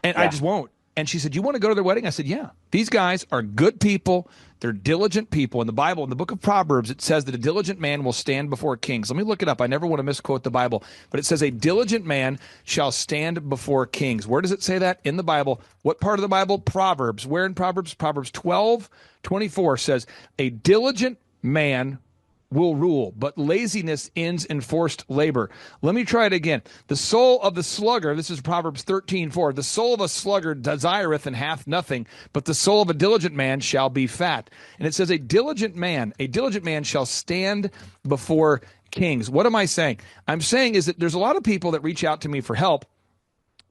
[SPEAKER 2] And I just won't. And she said, you want to go to their wedding? I said, yeah. These guys are good people. They're diligent people. In the Bible, in the book of Proverbs, it says that a diligent man will stand before kings. Let me look it up. I never want to misquote the Bible. But it says a diligent man shall stand before kings. Where does it say that? In the Bible. What part of the Bible? Proverbs. Where in Proverbs? Proverbs 12:24 says, a diligent man will rule, but laziness ends in forced labor. Let me try it again. The soul of the sluggard, this is Proverbs 13:4, the soul of a sluggard desireth and hath nothing, but the soul of a diligent man shall be fat. And it says a diligent man shall stand before kings. What am I saying? I'm saying is that there's a lot of people that reach out to me for help,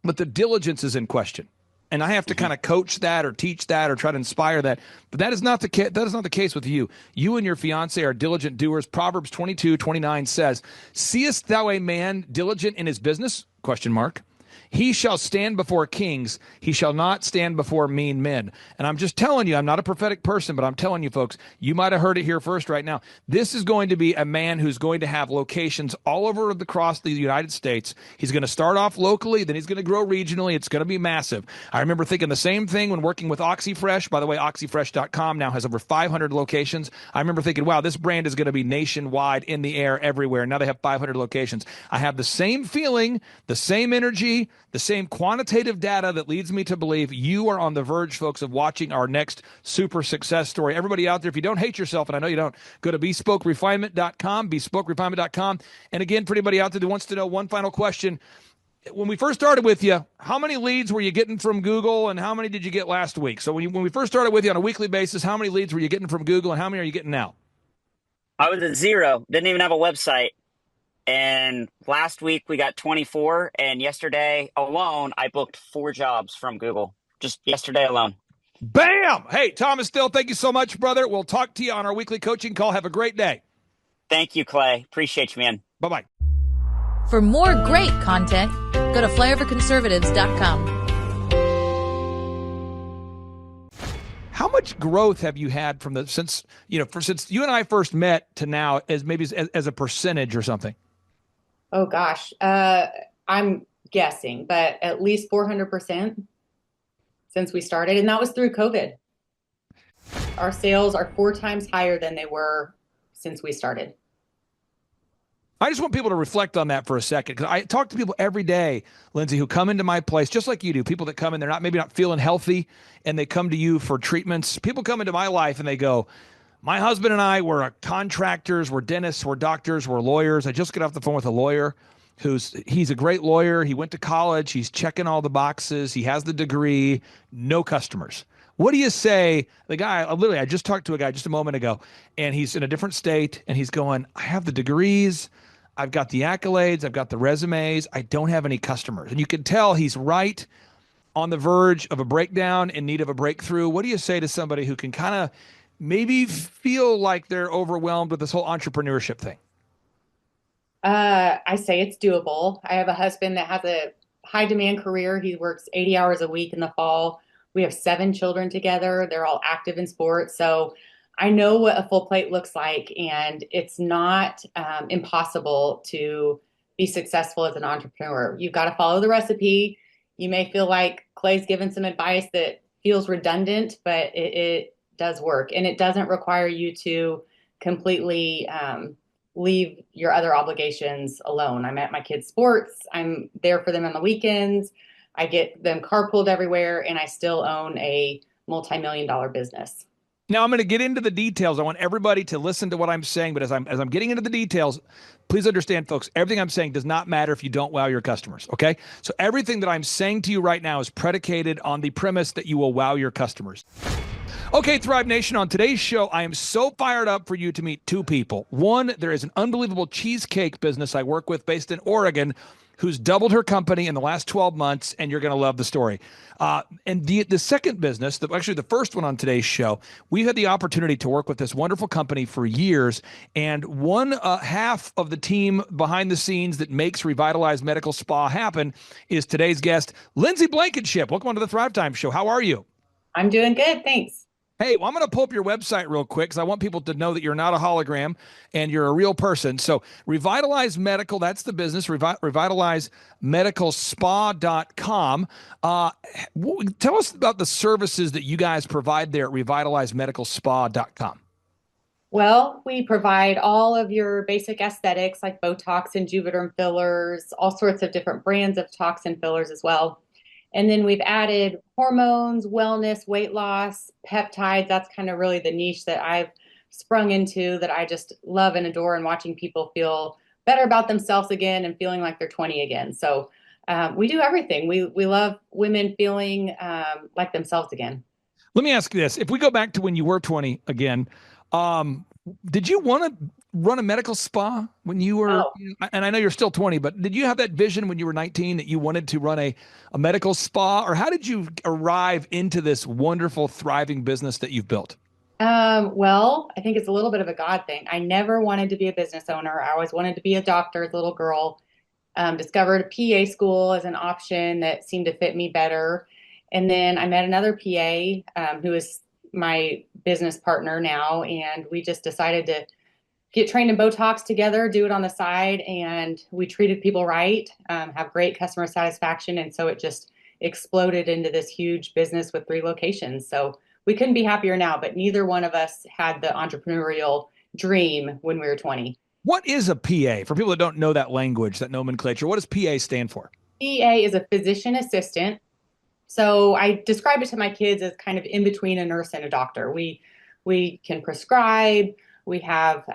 [SPEAKER 2] but the diligence is in question. and I have to kind of coach that or teach that or try to inspire that. But that is not the case with you. You and your fiance are diligent doers. Proverbs 22:29 says, "Seest thou a man diligent in his business? Question mark. He shall stand before kings. He shall not stand before mean men." And I'm just telling you, I'm not a prophetic person, but I'm telling you, folks, you might have heard it here first right now. This is going to be a man who's going to have locations all over across the United States. He's going to start off locally, then he's going to grow regionally. It's going to be massive. I remember thinking the same thing when working with OxyFresh. By the way, OxyFresh.com now has over 500 locations. I remember thinking, wow, this brand is going to be nationwide, in the air, everywhere. Now they have 500 locations. I have the same feeling, the same energy, the same quantitative data that leads me to believe you are on the verge, folks, of watching our next super success story. Everybody out there, if you don't hate yourself, and I know you don't, go to bespokerefinement.com, bespokerefinement.com. And again, for anybody out there that wants to know, one final question. When we first started with you, how many leads were you getting from Google, and how many did you get last week? So when we first started with you on a weekly basis, how many leads were you getting from Google, and how many are you getting now?
[SPEAKER 5] I was at 0, didn't even have a website. And last week we got 24, and yesterday alone I booked 4 jobs from Google. Just yesterday alone.
[SPEAKER 2] Bam! Hey, Thomas Dill, thank you so much, brother. We'll talk to you on our weekly coaching call. Have a great day.
[SPEAKER 5] Thank you, Clay. Appreciate you, man.
[SPEAKER 2] Bye-bye.
[SPEAKER 4] For more great content, go to flyoverconservatives.com.
[SPEAKER 2] How much growth have you had from since you and I first met to now, as a percentage or something?
[SPEAKER 6] Oh gosh, I'm guessing, but at least 400% since we started, and that was through COVID. Our sales are 4 times higher than they were since we started.
[SPEAKER 2] I just want people to reflect on that for a second, because I talk to people every day, Lindsay, who come into my place just like you do. People that come in, they're maybe not feeling healthy, and they come to you for treatments. People come into my life and they go, "My husband and I were contractors, we're dentists, we're doctors, we're lawyers." I just got off the phone with a lawyer he's a great lawyer. He went to college. He's checking all the boxes. He has the degree, no customers. What do you say? The guy, I just talked to a guy just a moment ago, and he's in a different state, and he's going, "I have the degrees, I've got the accolades, I've got the resumes, I don't have any customers." And you can tell he's right on the verge of a breakdown, in need of a breakthrough. What do you say to somebody who can kind of maybe feel like they're overwhelmed with this whole entrepreneurship thing?
[SPEAKER 6] I say it's doable. I have a husband that has a high demand career. He works 80 hours a week in the fall. We have 7 children together. They're all active in sports. So I know what a full plate looks like, and it's not impossible to be successful as an entrepreneur. You've got to follow the recipe. You may feel like Clay's given some advice that feels redundant, but it does work. And it doesn't require you to completely leave your other obligations alone. I'm at my kids' sports. I'm there for them on the weekends. I get them carpooled everywhere, and I still own a multi-million-dollar business.
[SPEAKER 2] Now I'm going to get into the details. I want everybody to listen to what I'm saying, but as I'm getting into the details, please understand, folks, everything I'm saying does not matter if you don't wow your customers, okay? So everything that I'm saying to you right now is predicated on the premise that you will wow your customers. Okay, Thrive Nation, on today's show, I am so fired up for you to meet 2 people. One, there is an unbelievable cheesecake business I work with based in Oregon who's doubled her company in the last 12 months, and you're going to love the story. And the second business, actually the first one on today's show, we've had the opportunity to work with this wonderful company for years, and one half of the team behind the scenes that makes Revitalize Medical Spa happen is today's guest, Lindsay Blankenship. Welcome to the Thrivetime Show. How are you?
[SPEAKER 6] I'm doing good, thanks.
[SPEAKER 2] Hey, well, I'm going to pull up your website real quick because I want people to know that you're not a hologram and you're a real person. So Revitalize Medical, that's the business, revitalizemedicalspa.com. Tell us about the services that you guys provide there at revitalizemedicalspa.com.
[SPEAKER 6] Well, we provide all of your basic aesthetics like Botox and Juvederm fillers, all sorts of different brands of toxin fillers as well. And then we've added hormones, wellness, weight loss, peptides. That's kind of really the niche that I've sprung into, that I just love and adore, and watching people feel better about themselves again and feeling like they're 20 again. So we do everything. We love women feeling like themselves again.
[SPEAKER 2] Let me ask you this. If we go back to when you were 20 again, did you want to run a medical spa when you were, and I know you're still 20, but did you have that vision when you were 19 that you wanted to run a medical spa, or how did you arrive into this wonderful, thriving business that you've built?
[SPEAKER 6] Well, I think it's a little bit of a God thing. I never wanted to be a business owner. I always wanted to be a doctor as a little girl. Discovered a PA school as an option that seemed to fit me better. And then I met another PA who is my business partner now, and we just decided to get trained in Botox together, do it on the side, and we treated people right, have great customer satisfaction, and so it just exploded into this huge business with 3 locations. So we couldn't be happier now, but neither one of us had the entrepreneurial dream when we were 20.
[SPEAKER 2] What is a PA? For people that don't know that language, that nomenclature, what does PA stand for?
[SPEAKER 6] PA is a physician assistant. So I describe it to my kids as kind of in between a nurse and a doctor. We can prescribe. We have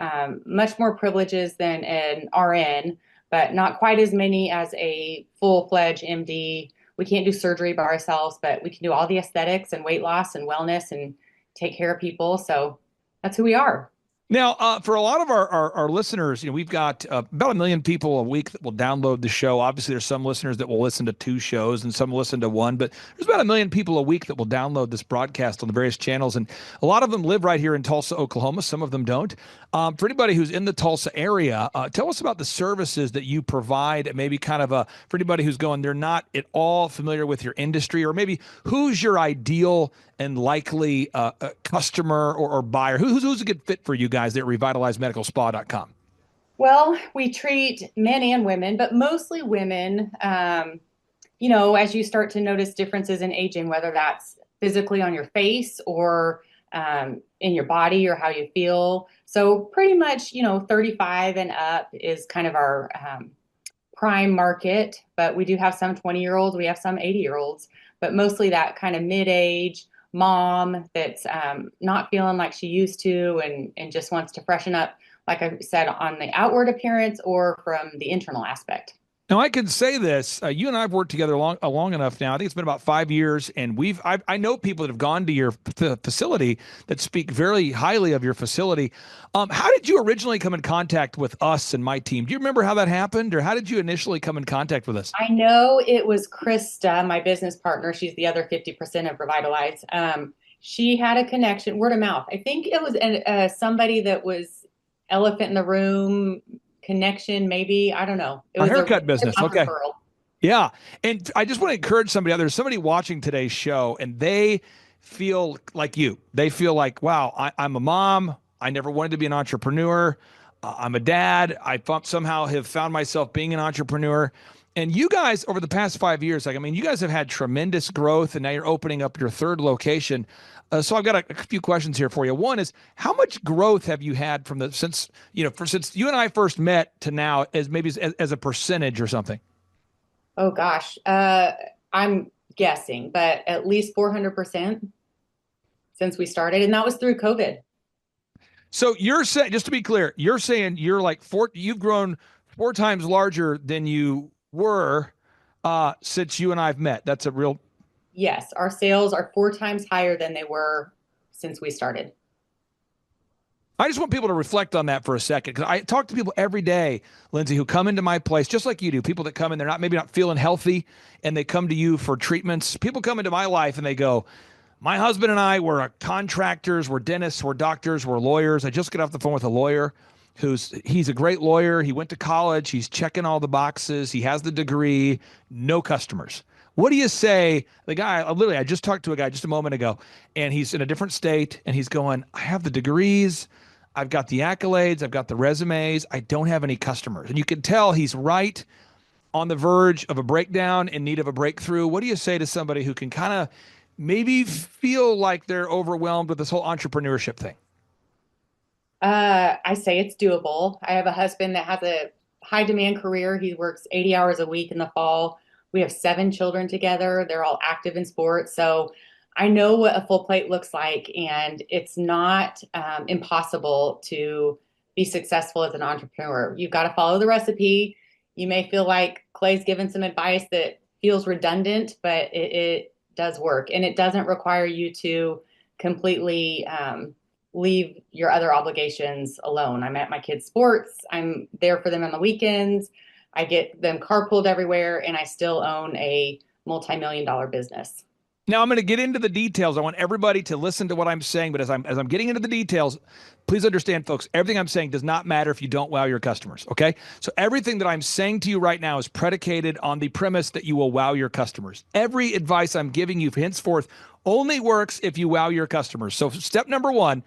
[SPEAKER 6] much more privileges than an RN, but not quite as many as a full-fledged MD. We can't do surgery by ourselves, but we can do all the aesthetics and weight loss and wellness and take care of people. So that's who we are.
[SPEAKER 2] Now, for a lot of our listeners, we've got about 1 million people a week that will download the show. Obviously, there's some listeners that will listen to 2 shows and some listen to 1, but there's about 1 million people a week that will download this broadcast on the various channels. And a lot of them live right here in Tulsa, Oklahoma. Some of them don't. For anybody who's in the Tulsa area, tell us about the services that you provide. Maybe kind of for anybody who's going, they're not at all familiar with your industry, or maybe who's your ideal and likely customer or buyer? Who's a good fit for you guys at revitalizemedicalspa.com?
[SPEAKER 6] Well, we treat men and women, but mostly women. As you start to notice differences in aging, whether that's physically on your face or in your body or how you feel. So pretty much, 35 and up is kind of our prime market, but we do have some 20-year-olds, we have some 80-year-olds, but mostly that kind of mid-age mom that's not feeling like she used to and just wants to freshen up, like I said, on the outward appearance or from the internal aspect.
[SPEAKER 2] Now, I can say this. You and I have worked together long enough now. I think it's been about 5 years, and I know people that have gone to your facility that speak very highly of your facility. How did you originally come in contact with us and my team? Do you remember how that happened, or how did you initially come in contact with us?
[SPEAKER 6] I know it was Krista, my business partner. She's the other 50% of Revitalize. She had a connection, word of mouth. I think it was somebody that was elephant in the room connection, maybe. I don't know. It was
[SPEAKER 2] a haircut business. Okay.
[SPEAKER 6] Referral.
[SPEAKER 2] Yeah. And I just want to encourage somebody out there. There's somebody watching today's show and they feel like you. They feel like, wow, I'm a mom. I never wanted to be an entrepreneur. I'm a dad. I somehow have found myself being an entrepreneur. And you guys, over the past 5 years, you guys have had tremendous growth, and now you're opening up your 3rd location. So I've got a few questions here for you. One is, how much growth have you had since you and I first met to now, as a percentage or something?
[SPEAKER 6] Oh gosh, I'm guessing, but at least 400% since we started, and that was through COVID.
[SPEAKER 2] So you're saying, just to be clear, you're saying you've grown 4 times larger than you were since you and I've met. That's a real.
[SPEAKER 6] Yes, our sales are 4 times higher than they were since we started.
[SPEAKER 2] I just want people to reflect on that for a second, because I talk to people every day, Lindsay, who come into my place just like you do. People that come in, they're maybe not feeling healthy, and they come to you for treatments. People come into my life and they go, my husband and I were contractors, we're dentists, we're doctors, we're lawyers. I just got off the phone with a lawyer he's a great lawyer. He went to college. He's checking all the boxes. He has the degree, no customers. What do you say? The guy, I just talked to a guy just a moment ago, and he's in a different state, and he's going, I have the degrees, I've got the accolades, I've got the resumes, I don't have any customers. And you can tell he's right on the verge of a breakdown, in need of a breakthrough. What do you say to somebody who can kind of maybe feel like they're overwhelmed with this whole entrepreneurship thing?
[SPEAKER 6] I say it's doable. I have a husband that has a high demand career. He works 80 hours a week in the fall. We have 7 children together. They're all active in sports. So I know what a full plate looks like, and it's not impossible to be successful as an entrepreneur. You've got to follow the recipe. You may feel like Clay's given some advice that feels redundant, but it does work. And it doesn't require you to completely leave your other obligations alone. I'm at my kids' sports. I'm there for them on the weekends. I get them carpooled everywhere, and I still own a multi-million-dollar business.
[SPEAKER 2] Now I'm going to get into the details. I want everybody to listen to what I'm saying, but as I'm getting into the details, please understand, folks, everything I'm saying does not matter if you don't wow your customers, okay? So everything that I'm saying to you right now is predicated on the premise that you will wow your customers. Every advice I'm giving you henceforth only works if you wow your customers. So step number one,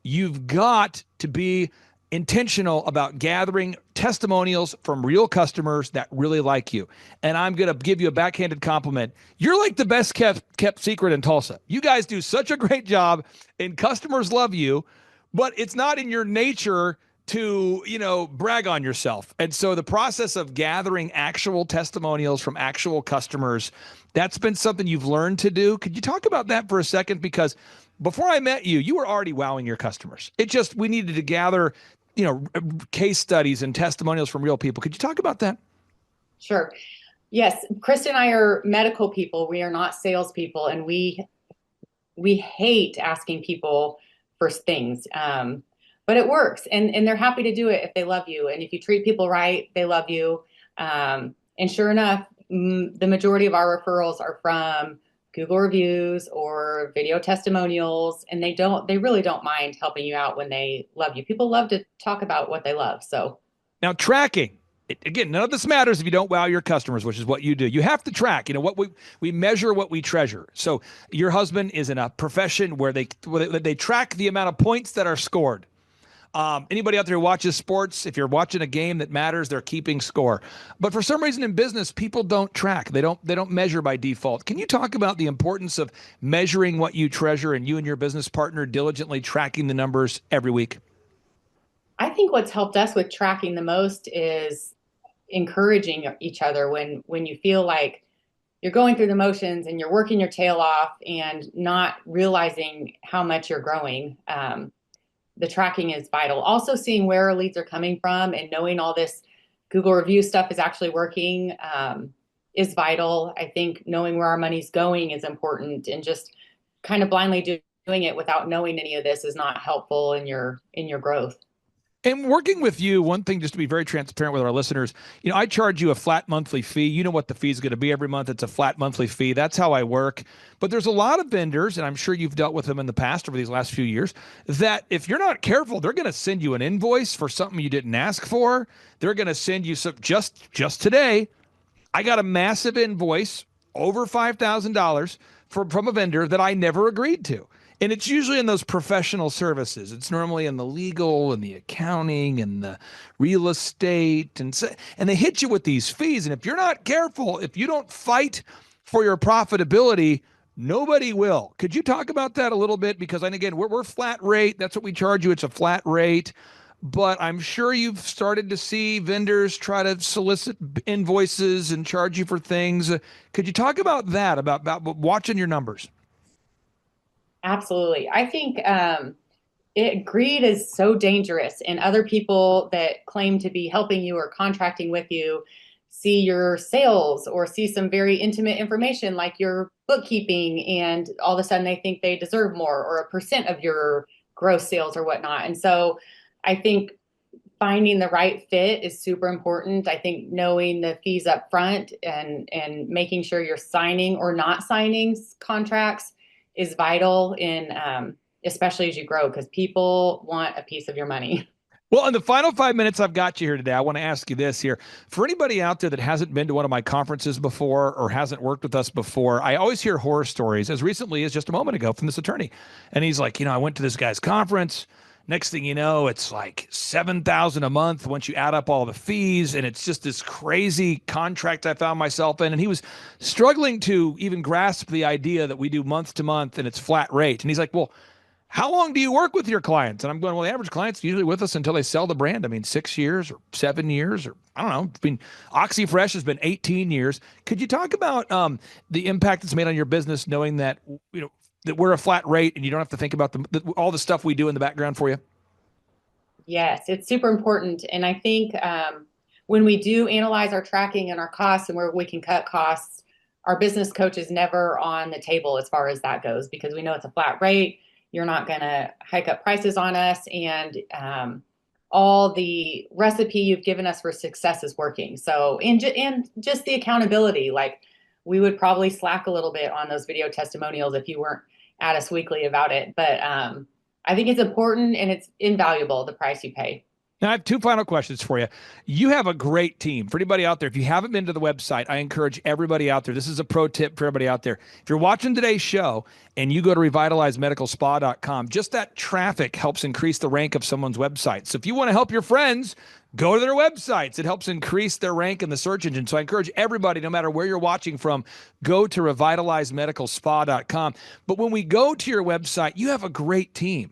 [SPEAKER 2] you've got to be intentional about gathering testimonials from real customers that really like you. And I'm going to give you a backhanded compliment. You're like the best kept secret in Tulsa. You guys do such a great job and customers love you, but it's not in your nature to, brag on yourself. And so the process of gathering actual testimonials from actual customers, that's been something you've learned to do. Could you talk about that for a second? Because before I met you, you were already wowing your customers. We needed to gather, case studies and testimonials from real people. Could you talk about that?
[SPEAKER 6] Sure. Yes. Krista and I are medical people. We are not salespeople, and we hate asking people for things. But it works, and they're happy to do it if they love you. And if you treat people right, they love you. And sure enough, the majority of our referrals are from Google reviews or video testimonials, and they really don't mind helping you out when they love you. People love to talk about what they love. So
[SPEAKER 2] now tracking. Again, none of this matters if you don't wow your customers, which is what you do. You have to track. What we measure what we treasure. So your husband is in a profession where they track the amount of points that are scored. Anybody out there who watches sports, if you're watching a game that matters, they're keeping score. But for some reason in business, people don't track. They don't measure by default. Can you talk about the importance of measuring what you treasure and you and your business partner diligently tracking the numbers every week?
[SPEAKER 6] I think what's helped us with tracking the most is encouraging each other when you feel like you're going through the motions and you're working your tail off and not realizing how much you're growing. The tracking is vital. Also seeing where our leads are coming from and knowing all this Google review stuff is actually working is vital. I think knowing where our money's going is important, and just kind of blindly doing it without knowing any of this is not helpful in your growth.
[SPEAKER 2] And working with you, one thing, just to be very transparent with our listeners, I charge you a flat monthly fee. You know what the fee is going to be every month. It's a flat monthly fee. That's how I work. But there's a lot of vendors, and I'm sure you've dealt with them in the past over these last few years, that if you're not careful, they're going to send you an invoice for something you didn't ask for. They're going to send you some, just today, I got a massive invoice, over $5,000 from a vendor that I never agreed to. And it's usually in those professional services. It's normally in the legal and the accounting and the real estate. And they hit you with these fees. And if you're not careful, if you don't fight for your profitability, nobody will. Could you talk about that a little bit? Because, and again, we're flat rate. That's what we charge you. It's a flat rate. But I'm sure you've started to see vendors try to solicit invoices and charge you for things. Could you talk about that, about watching your numbers?
[SPEAKER 6] Absolutely. I think greed is so dangerous, and other people that claim to be helping you or contracting with you see your sales or see some very intimate information like your bookkeeping, and all of a sudden they think they deserve more, or a percent of your gross sales or whatnot. And so I think finding the right fit is super important. I think knowing the fees up front and making sure you're signing or not signing contracts is vital in especially as you grow, because people want a piece of your money.
[SPEAKER 2] Well, in the final 5 minutes I've got you here today, I want to ask you this here. For anybody out there that hasn't been to one of my conferences before or hasn't worked with us before, I always hear horror stories, as recently as just a moment ago, from this attorney. And he's like, I went to this guy's conference. Next thing you know, it's like $7,000 a month once you add up all the fees. And it's just this crazy contract I found myself in. And he was struggling to even grasp the idea that we do month to month and it's flat rate. And he's like, well, how long do you work with your clients? And I'm going, well, the average client's usually with us until they sell the brand. I mean, 6 years or 7 years, or I don't know. I mean, OxyFresh has been 18 years. Could you talk about the impact it's made on your business, knowing that, that we're a flat rate and you don't have to think about all the stuff we do in the background for you?
[SPEAKER 6] Yes, it's super important. And I think when we do analyze our tracking and our costs and where we can cut costs, our business coach is never on the table as far as that goes, because we know it's a flat rate. You're not going to hike up prices on us. And all the recipe you've given us for success is working. So, and just the accountability, like we would probably slack a little bit on those video testimonials if you weren't at us weekly about it. But I think it's important and it's invaluable, the price you pay.
[SPEAKER 2] Now, I have two final questions for you. You have a great team. For anybody out there, if you haven't been to the website, I encourage everybody out there. This is a pro tip for everybody out there. If you're watching today's show and you go to revitalizemedicalspa.com, just that traffic helps increase the rank of someone's website. So if you want to help your friends, go to their websites. It helps increase their rank in the search engine. So I encourage everybody, no matter where you're watching from, go to revitalizemedicalspa.com. But when we go to your website, you have a great team.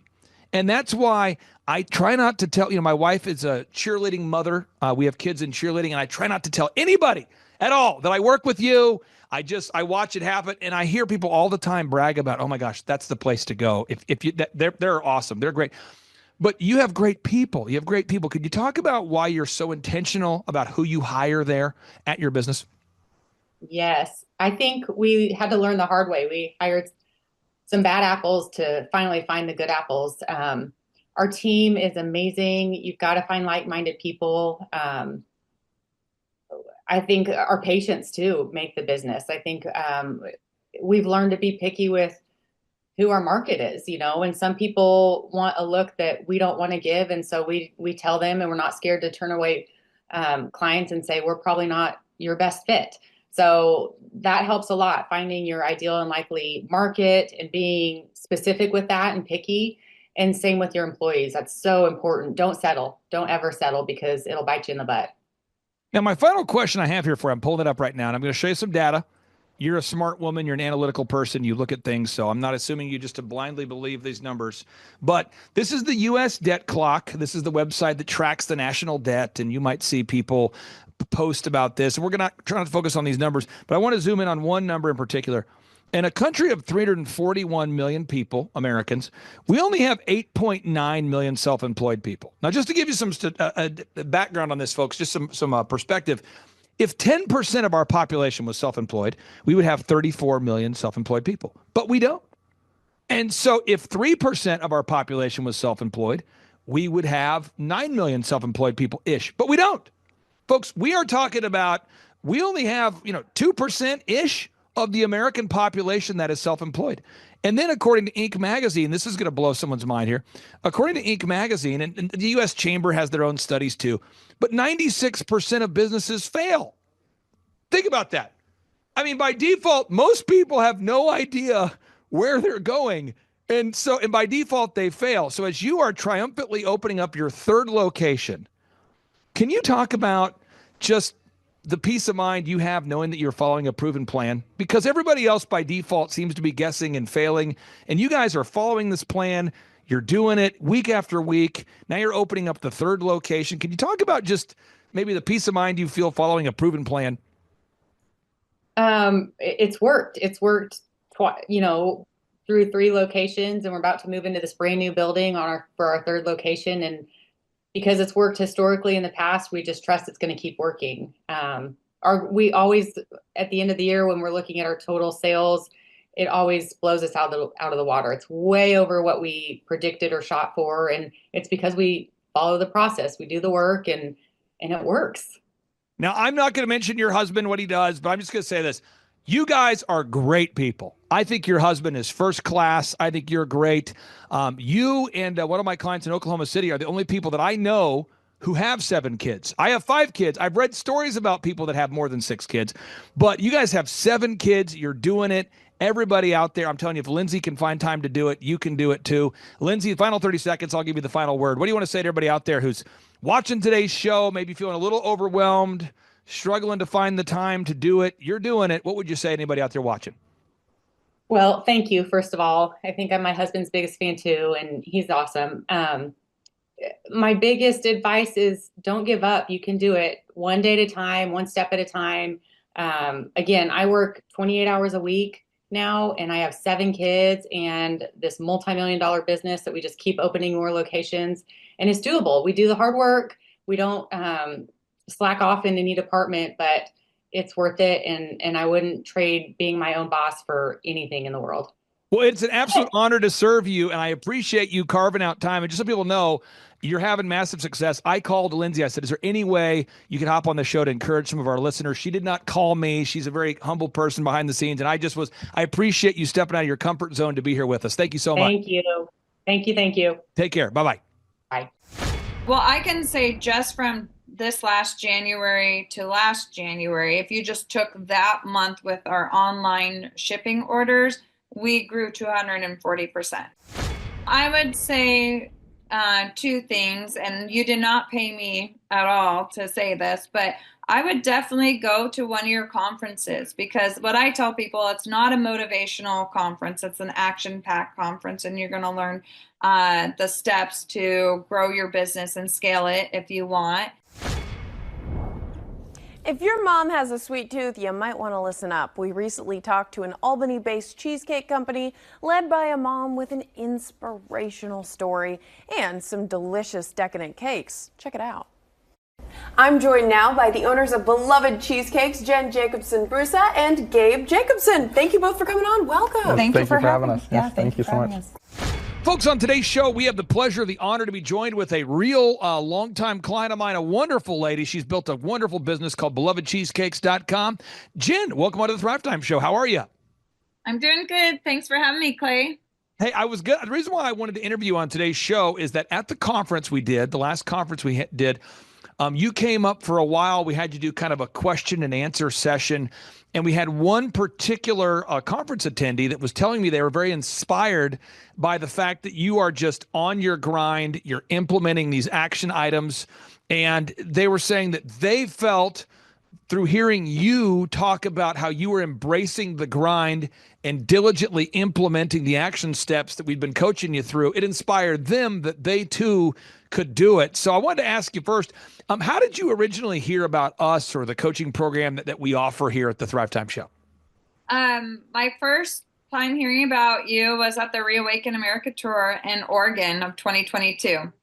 [SPEAKER 2] And that's why I try not to tell, my wife is a cheerleading mother. We have kids in cheerleading, and I try not to tell anybody at all that I work with you. I watch it happen, and I hear people all the time brag about, oh my gosh, that's the place to go. They're awesome. They're great. But you have great people. You have great people. Could you talk about why you're so intentional about who you hire there at your business?
[SPEAKER 6] Yes. I think we had to learn the hard way. We hired some bad apples to finally find the good apples. Our team is amazing. You've got to find like-minded people. I think our patients too make the business. I think we've learned to be picky with who our market is, and some people want a look that we don't want to give. And so we tell them, and we're not scared to turn away clients and say, we're probably not your best fit. So that helps a lot, finding your ideal and likely market and being specific with that and picky. And same with your employees. That's so important. Don't settle. Don't ever settle, because it'll bite you in the butt.
[SPEAKER 2] Now, my final question I have here for you, I'm pulling it up right now, and I'm going to show you some data. You're a smart woman. You're an analytical person. You look at things. So I'm not assuming you just to blindly believe these numbers. But this is the U.S. debt clock. This is the website that tracks the national debt. And you might see people post about this. And we're going to try not to focus on these numbers, but I want to zoom in on one number in particular. In a country of 341 million people, Americans, we only have 8.9 million self-employed people. Now, just to give you some background on this, folks, just some perspective. If 10% of our population was self-employed, we would have 34 million self-employed people, but we don't. And so if 3% of our population was self-employed, we would have 9 million self-employed people-ish, but we don't. Folks, we are talking about, we only have, 2%-ish of the American population that is self-employed. And then according to Inc. magazine, this is going to blow someone's mind here. According to Inc. magazine, and the U.S. Chamber has their own studies too, but 96% of businesses fail. Think about that. I mean, by default, most people have no idea where they're going. And by default, they fail. So as you are triumphantly opening up your third location, can you talk about just the peace of mind you have knowing that you're following a proven plan? Because everybody else by default seems to be guessing and failing, and you guys are following this plan. You're doing it week after week. Now you're opening up the third location. Can you talk about just maybe the peace of mind you feel following a proven plan?
[SPEAKER 6] It's worked. It's worked, through 3 locations, and we're about to move into this brand new building for our third location. And because it's worked historically in the past, we just trust it's going to keep working. We always, at the end of the year, when we're looking at our total sales, it always blows us out of the water. It's way over what we predicted or shot for, and it's because we follow the process. We do the work, and it works.
[SPEAKER 2] Now, I'm not going to mention your husband, what he does, but I'm just going to say this. You guys are great people. I think your husband is first class. I think you're great. You and one of my clients in Oklahoma City are the only people that I know who have 7 kids. I have 5 kids. I've read stories about people that have more than 6 kids, but you guys have 7 kids. You're doing it. Everybody out there, I'm telling you, if Lindsay can find time to do it, you can do it too. Lindsay, the final 30 seconds, I'll give you the final word. What do you want to say to everybody out there who's watching today's show, maybe feeling a little overwhelmed, struggling to find the time to do it? You're doing it. What would you say to anybody out there watching?
[SPEAKER 6] Well, thank you, first of all. I think I'm my husband's biggest fan too, and he's awesome. My biggest advice is don't give up. You can do it one day at a time, one step at a time. Again, I work 28 hours a week now, and I have 7 kids and this multi-million-dollar business that we just keep opening more locations, and it's doable. We do the hard work. We don't slack off in any department, but it's worth it. And I wouldn't trade being my own boss for anything in the world.
[SPEAKER 2] Well, it's an absolute honor to serve you, and I appreciate you carving out time. And just so people know, you're having massive success. I called Lindsay. I said, is there any way you could hop on the show to encourage some of our listeners? She did not call me. She's a very humble person behind the scenes. And I appreciate you stepping out of your comfort zone to be here with us. Thank you so much.
[SPEAKER 6] Thank you. Thank you. Thank you.
[SPEAKER 2] Take care. Bye-bye.
[SPEAKER 6] Bye.
[SPEAKER 7] Well, I can say just from this last January to last January, if you just took that month with our online shipping orders, we grew 240%. I would say two things, and you did not pay me at all to say this, but I would definitely go to one of your conferences, because what I tell people, it's not a motivational conference, it's an action-packed conference, and you're going to learn the steps to grow your business and scale it if you want.
[SPEAKER 8] If your mom has a sweet tooth, you might want to listen up. We recently talked to an Albany-based cheesecake company led by a mom with an inspirational story and some delicious decadent cakes. Check it out. I'm joined now by the owners of Beloved Cheesecakes, Jen Jacobson-Brusa and Gabe Jacobson. Thank you both for coming on. Welcome.
[SPEAKER 9] Thank you for having us.
[SPEAKER 10] Yeah,
[SPEAKER 9] thank you so much.
[SPEAKER 2] Folks, on today's show, we have the pleasure, the honor to be joined with a real longtime client of mine, a wonderful lady. She's built a wonderful business called BelovedCheesecakes.com. Jen, welcome on to the Thrivetime Show. How are you?
[SPEAKER 7] I'm doing good. Thanks for having me, Clay.
[SPEAKER 2] Hey, I was good. The reason why I wanted to interview you on today's show is that at the conference we did, the last conference we did, you came up for a while. We had you do kind of a question and answer session. And we had one particular conference attendee that was telling me they were very inspired by the fact that you are just on your grind. You're implementing these action items. And they were saying that they felt through hearing you talk about how you were embracing the grind and diligently implementing the action steps that we've been coaching you through, it inspired them that they too could do it. So I wanted to ask you first, how did you originally hear about us or the coaching program that we offer here at the Thrivetime Show?
[SPEAKER 7] My first time hearing about you was at the Reawaken America Tour in Oregon of 2022.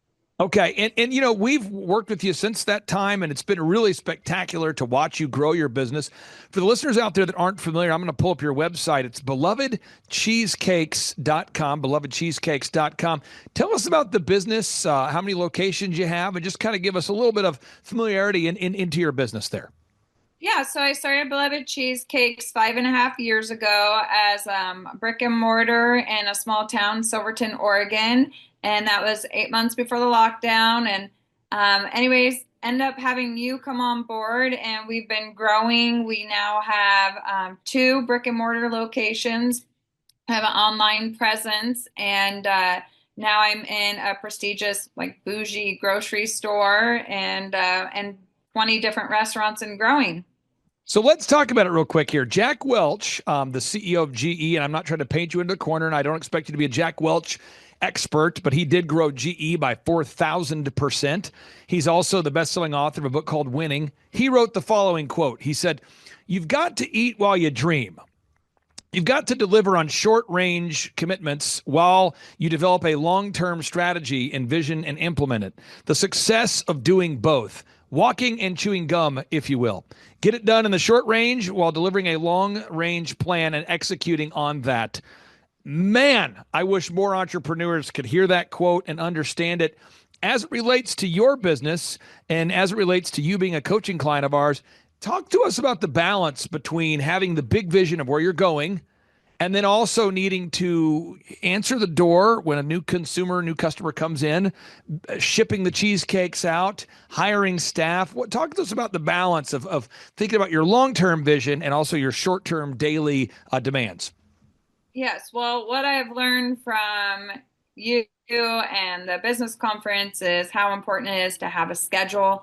[SPEAKER 2] Okay. And you know, we've worked with you since that time, and it's been really spectacular to watch you grow your business. For the listeners out there that aren't familiar, I'm going to pull up your website. It's belovedcheesecakes.com, belovedcheesecakes.com. Tell us about the business, how many locations you have, and just kind of give us a little bit of familiarity into your business there.
[SPEAKER 7] Yeah, so I started Beloved Cheesecakes 5.5 years ago as brick and mortar in a small town, Silverton, Oregon. And that was 8 months before the lockdown. And anyways, end up having you come on board, and we've been growing. We now have 2 brick and mortar locations, have an online presence, and now I'm in a prestigious, like, bougie grocery store and 20 different restaurants and growing.
[SPEAKER 2] So let's talk about it real quick here. Jack Welch, the CEO of GE, and I'm not trying to paint you into a corner, and I don't expect you to be a Jack Welch expert, but he did grow GE by 4,000%. He's also the best-selling author of a book called Winning. He wrote the following quote. He said, "You've got to eat while you dream. You've got to deliver on short-range commitments while you develop a long-term strategy and vision and implement it. The success of doing both, walking and chewing gum, if you will. Get it done in the short range while delivering a long-range plan and executing on that." Man, I wish more entrepreneurs could hear that quote and understand it as it relates to your business and as it relates to you being a coaching client of ours. Talk to us about the balance between having the big vision of where you're going and then also needing to answer the door when a new customer comes in, shipping the cheesecakes out, hiring staff. Talk to us about the balance of thinking about your long-term vision and also your short-term daily demands.
[SPEAKER 7] Yes. Well, what I've learned from you and the business conference is how important it is to have a schedule.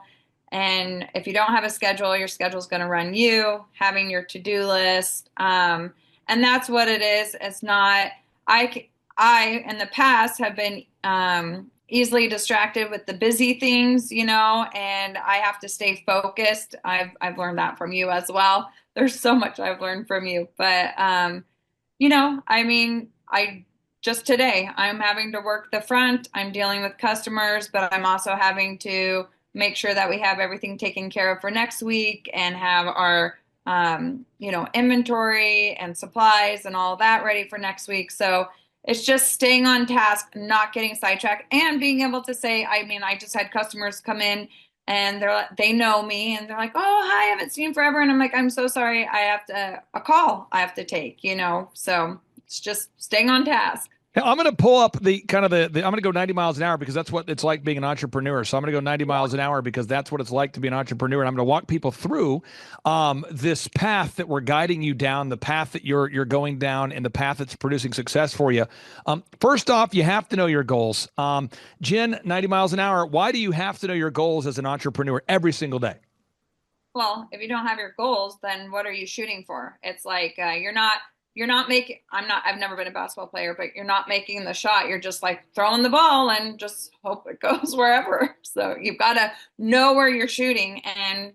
[SPEAKER 7] And if you don't have a schedule, your schedule is going to run you, having your to-do list. And that's what it is. It's not, I in the past have been easily distracted with the busy things, and I have to stay focused. I've learned that from you as well. There's so much I've learned from you, but just today, I'm having to work the front. I'm dealing with customers, but I'm also having to make sure that we have everything taken care of for next week and have our inventory and supplies and all that ready for next week. So it's just staying on task, not getting sidetracked, and being able to say, I just had customers come in and they know me and they're like, oh, hi, I haven't seen you forever. And I'm like, I'm so sorry. I have a call I have to take, so it's just staying on task.
[SPEAKER 2] Now, I'm going to pull up I'm going to go 90 miles an hour because that's what it's like being an entrepreneur. So I'm going to go 90 miles an hour because that's what it's like to be an entrepreneur. And I'm going to walk people through this path that we're guiding you down, the path that you're going down, and the path that's producing success for you. First off, you have to know your goals. Jen, 90 miles an hour. Why do you have to know your goals as an entrepreneur every single day?
[SPEAKER 7] Well, if you don't have your goals, then what are you shooting for? It's like I've never been a basketball player, but you're not making the shot. You're just like throwing the ball and just hope it goes wherever. So you've got to know where you're shooting and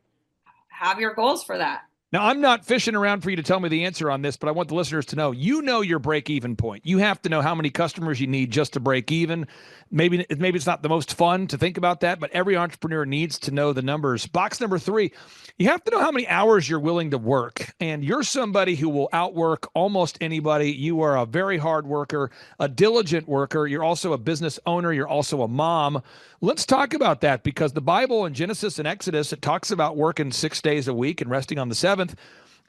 [SPEAKER 7] have your goals for that.
[SPEAKER 2] Now, I'm not fishing around for you to tell me the answer on this, but I want the listeners to know, your break-even point. You have to know how many customers you need just to break even. Maybe it's not the most fun to think about that, but every entrepreneur needs to know the numbers. Box number 3, you have to know how many hours you're willing to work. And you're somebody who will outwork almost anybody. You are a very hard worker, a diligent worker. You're also a business owner. You're also a mom. Let's talk about that, because the Bible in Genesis and Exodus, it talks about working 6 days a week and resting on the 7th.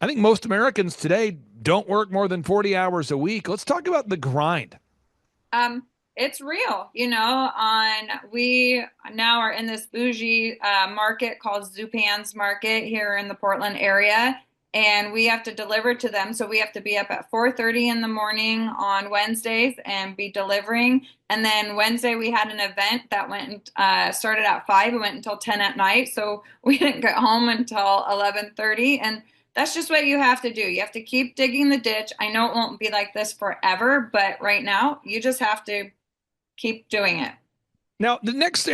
[SPEAKER 2] I think most Americans today don't work more than 40 hours a week. Let's talk about the grind.
[SPEAKER 7] It's real, we now are in this bougie market called Zupan's Market here in the Portland area, and we have to deliver to them. So we have to be up at 4:30 in the morning on Wednesdays and be delivering. And then Wednesday we had an event that started at 5 and went until 10 at night. So we didn't get home until 11:30. And that's just what you have to do. You have to keep digging the ditch. I know it won't be like this forever, but right now you just have to keep doing it.
[SPEAKER 2] Now, the next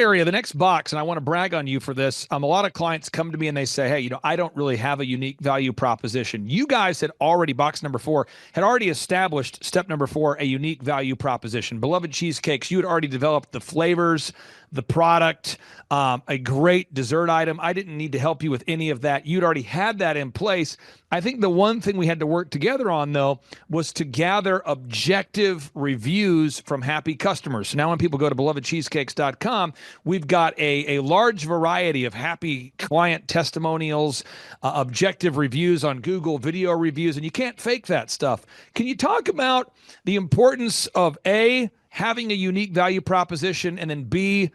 [SPEAKER 2] box, and I want to brag on you for this. A lot of clients come to me and they say, hey, I don't really have a unique value proposition. You guys had already, box number 4, had already established step number 4, a unique value proposition. Beloved Cheesecakes, you had already developed the flavors, the product, a great dessert item. I didn't need to help you with any of that. You'd already had that in place. I think the one thing we had to work together on, though, was to gather objective reviews from happy customers. So now when people go to belovedcheesecakes.com, we've got a large variety of happy client testimonials, objective reviews on Google, video reviews, and you can't fake that stuff. Can you talk about the importance of A, having a unique value proposition, and then B,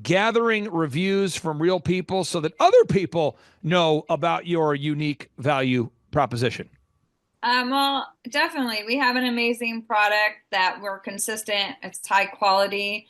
[SPEAKER 2] gathering reviews from real people so that other people know about your unique value proposition?
[SPEAKER 7] Well, definitely. We have an amazing product that we're consistent. It's high quality.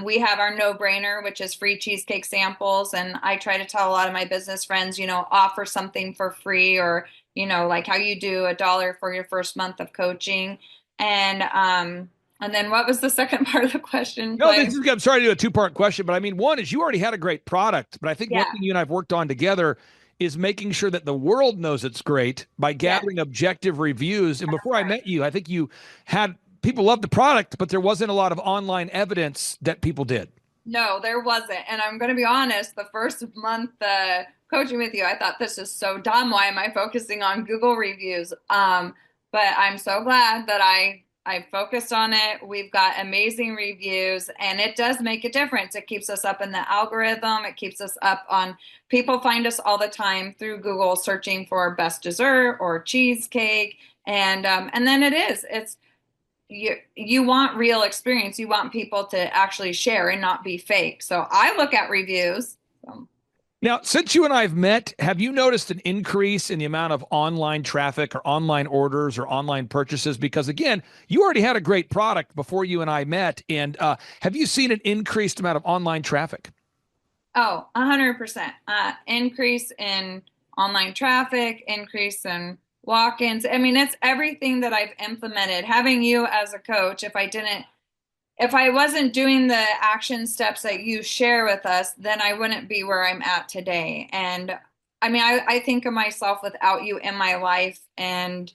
[SPEAKER 7] We have our no-brainer, which is free cheesecake samples. And I try to tell a lot of my business friends, offer something for free, or, like how you do $1 for your first month of coaching. And then what was the second part of the question?
[SPEAKER 2] No, I'm sorry to do a 2-part question, but I mean, one is you already had a great product, but I think one thing you and I've worked on together is making sure that the world knows it's great by gathering objective reviews. And before I met you, I think you had people love the product, but there wasn't a lot of online evidence that people did.
[SPEAKER 7] No, there wasn't. And I'm going to be honest, the first month coaching with you, I thought, this is so dumb. Why am I focusing on Google reviews? But I'm so glad that I focused on it. We've got amazing reviews, and it does make a difference. It keeps us up in the algorithm. It keeps us up on, people find us all the time through Google searching for best dessert or cheesecake. And then it's you want real experience. You want people to actually share and not be fake. So I look at reviews.
[SPEAKER 2] Now, since you and I have met, have you noticed an increase in the amount of online traffic or online orders or online purchases? Because again, you already had a great product before you and I met. And have you seen an increased amount of online traffic?
[SPEAKER 7] Oh, 100%. Increase in online traffic, increase in walk-ins. I mean, it's everything that I've implemented. Having you as a coach, if I wasn't doing the action steps that you share with us, then I wouldn't be where I'm at today. And I mean, I think of myself without you in my life, and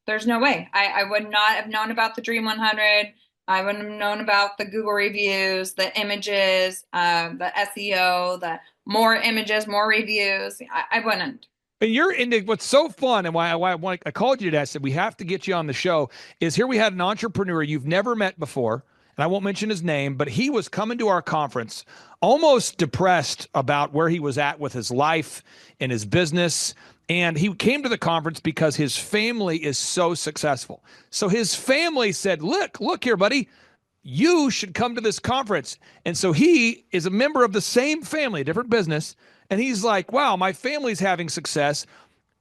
[SPEAKER 7] there's no way. I would not have known about the Dream 100. I wouldn't have known about the Google reviews, the images, the SEO, the more images, more reviews. I wouldn't.
[SPEAKER 2] And you're into what's so fun, and why I called you today. I said we have to get you on the show. Is here we had an entrepreneur you've never met before, and I won't mention his name, but he was coming to our conference, almost depressed about where he was at with his life and his business. And he came to the conference because his family is so successful. So his family said, "Look here, buddy. You should come to this conference." And so he is a member of the same family, a different business. And he's like, wow, my family's having success.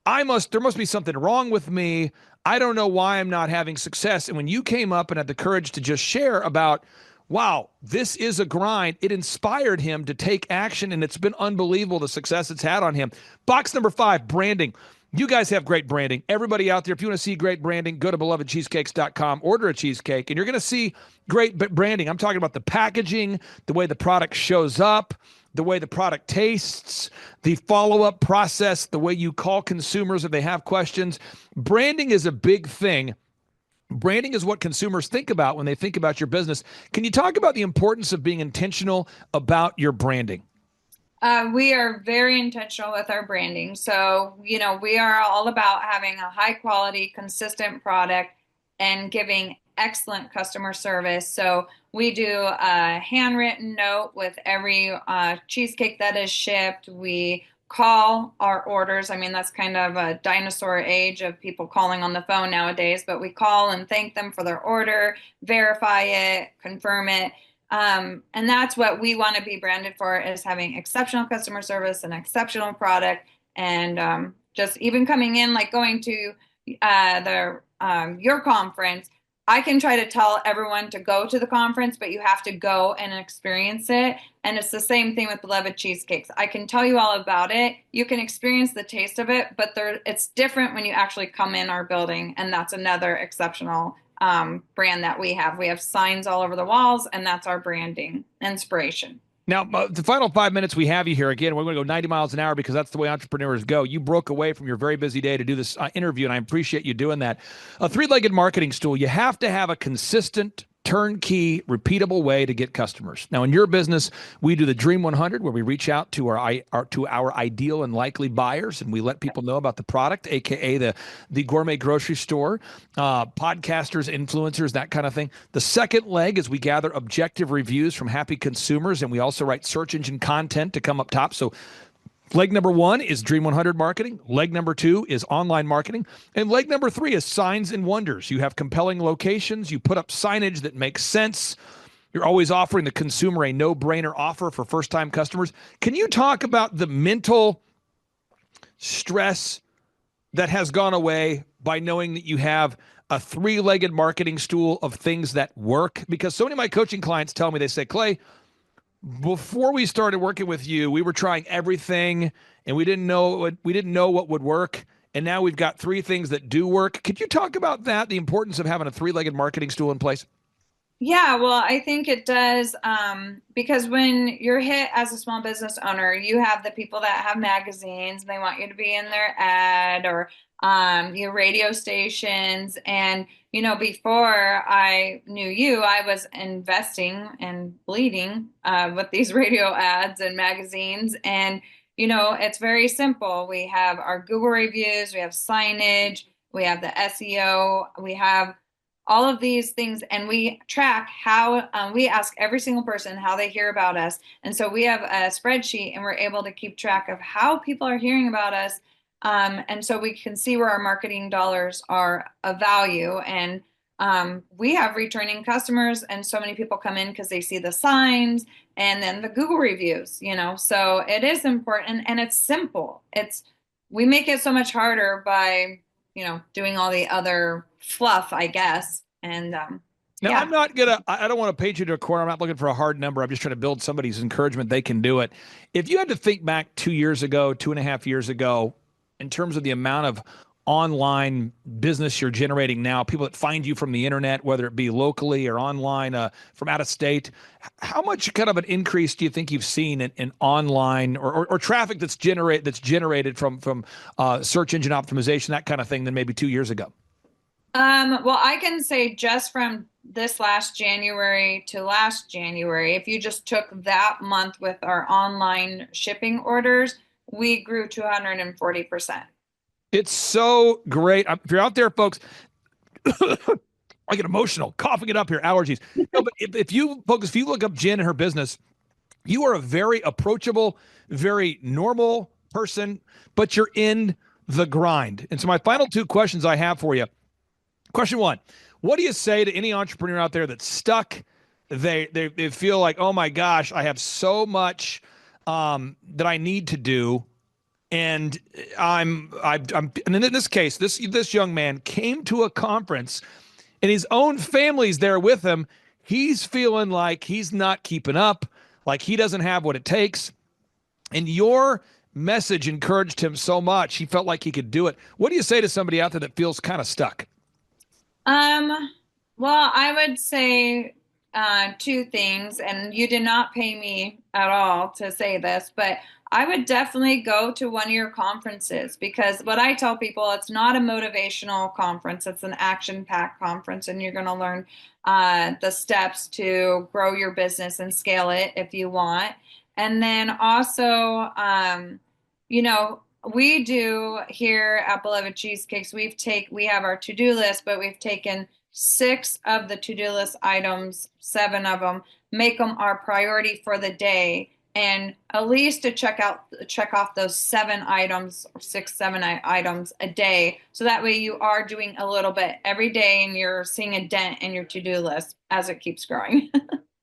[SPEAKER 2] There must be something wrong with me. I don't know why I'm not having success. And when you came up and had the courage to just share about, wow, this is a grind, it inspired him to take action. And it's been unbelievable, the success it's had on him. Box number 5, branding. You guys have great branding. Everybody out there, if you want to see great branding, go to belovedcheesecakes.com, order a cheesecake, and you're going to see great branding. I'm talking about the packaging, the way the product shows up, the way the product tastes, the follow-up process, the way you call consumers if they have questions. Branding is a big thing. Branding is what consumers think about when they think about your business. Can you talk about the importance of being intentional about your branding?
[SPEAKER 7] We are very intentional with our branding. So, we are all about having a high quality, consistent product and giving excellent customer service. So we do a handwritten note with every cheesecake that is shipped. We call our orders. I mean, that's kind of a dinosaur age of people calling on the phone nowadays, but we call and thank them for their order, verify it, confirm it. And that's what we want to be branded for, is having exceptional customer service and exceptional product. And just even coming in, like going to your conference, I can try to tell everyone to go to the conference, but you have to go and experience it. And it's the same thing with Beloved Cheesecakes. I can tell you all about it. You can experience the taste of it, but it's different when you actually come in our building. And that's another exceptional brand that we have. We have signs all over the walls, and that's our branding inspiration.
[SPEAKER 2] Now, the final 5 minutes we have you here, again, we're going to go 90 miles an hour because that's the way entrepreneurs go. You broke away from your very busy day to do this interview, and I appreciate you doing that. A three-legged marketing stool, you have to have a consistent, turnkey, repeatable way to get customers. Now, in your business, we do the Dream 100, where we reach out to our ideal and likely buyers, and we let people know about the product, aka the gourmet grocery store, podcasters, influencers, that kind of thing. The second leg is we gather objective reviews from happy consumers, and we also write search engine content to come up top. So leg number 1 is Dream 100 marketing. Leg number 2 is online marketing. And leg number 3 is signs and wonders. You have compelling locations. You put up signage that makes sense. You're always offering the consumer a no-brainer offer for first-time customers. Can you talk about the mental stress that has gone away by knowing that you have a three-legged marketing stool of things that work? Because so many of my coaching clients tell me, they say, Clay, before we started working with you, we were trying everything and we didn't know what would work. And now we've got 3 things that do work. Could you talk about that, the importance of having a three-legged marketing stool in place?
[SPEAKER 7] Yeah, well, I think it does, because when you're hit as a small business owner, you have the people that have magazines and they want you to be in their ad, or your radio stations. And, before I knew you, I was investing and bleeding with these radio ads and magazines. And, it's very simple. We have our Google reviews, we have signage, we have the SEO, we have all of these things, and we track how we ask every single person how they hear about us. And so we have a spreadsheet, and we're able to keep track of how people are hearing about us. And so we can see where our marketing dollars are of value. And we have returning customers, and so many people come in because they see the signs and then the Google reviews, so it is important, and it's simple. We make it so much harder by, doing all the other fluff, I guess. And
[SPEAKER 2] now,
[SPEAKER 7] yeah.
[SPEAKER 2] I don't want to paint you to a corner. I'm not looking for a hard number. I'm just trying to build somebody's encouragement they can do it. If you had to think back 2 years ago, 2.5 years ago, in terms of the amount of online business you're generating now, people that find you from the internet, whether it be locally or online from out of state, how much kind of an increase do you think you've seen in online or traffic that's generated from search engine optimization, that kind of thing, than maybe 2 years ago?
[SPEAKER 7] Well, I can say just from this last January to last January, if you just took that month with our online shipping orders, we grew 240%.
[SPEAKER 2] It's so great. If you're out there, folks, I get emotional, coughing it up here, allergies. No, but if you look up Jen and her business, you are a very approachable, very normal person, but you're in the grind. And so my final two questions I have for you. Question one, what do you say to any entrepreneur out there that's stuck? They feel like, oh my gosh, I have so much that I need to do. And and in this case, this young man came to a conference and his own family's there with him. He's feeling like he's not keeping up, like he doesn't have what it takes. And your message encouraged him so much. He felt like he could do it. What do you say to somebody out there that feels kind of stuck?
[SPEAKER 7] Well, I would say two things, and you did not pay me at all to say this, but I would definitely go to one of your conferences, because what I tell people, it's not a motivational conference. It's an action-packed conference, and you're going to learn the steps to grow your business and scale it if you want. And then also, we do here at Beloved Cheesecakes, we have our to-do list, but we've taken 6 of the to-do list items, 7 of them, make them our priority for the day, and at least to check off those 7 items, or 7 items a day. So that way you are doing a little bit every day and you're seeing a dent in your to-do list as it keeps growing.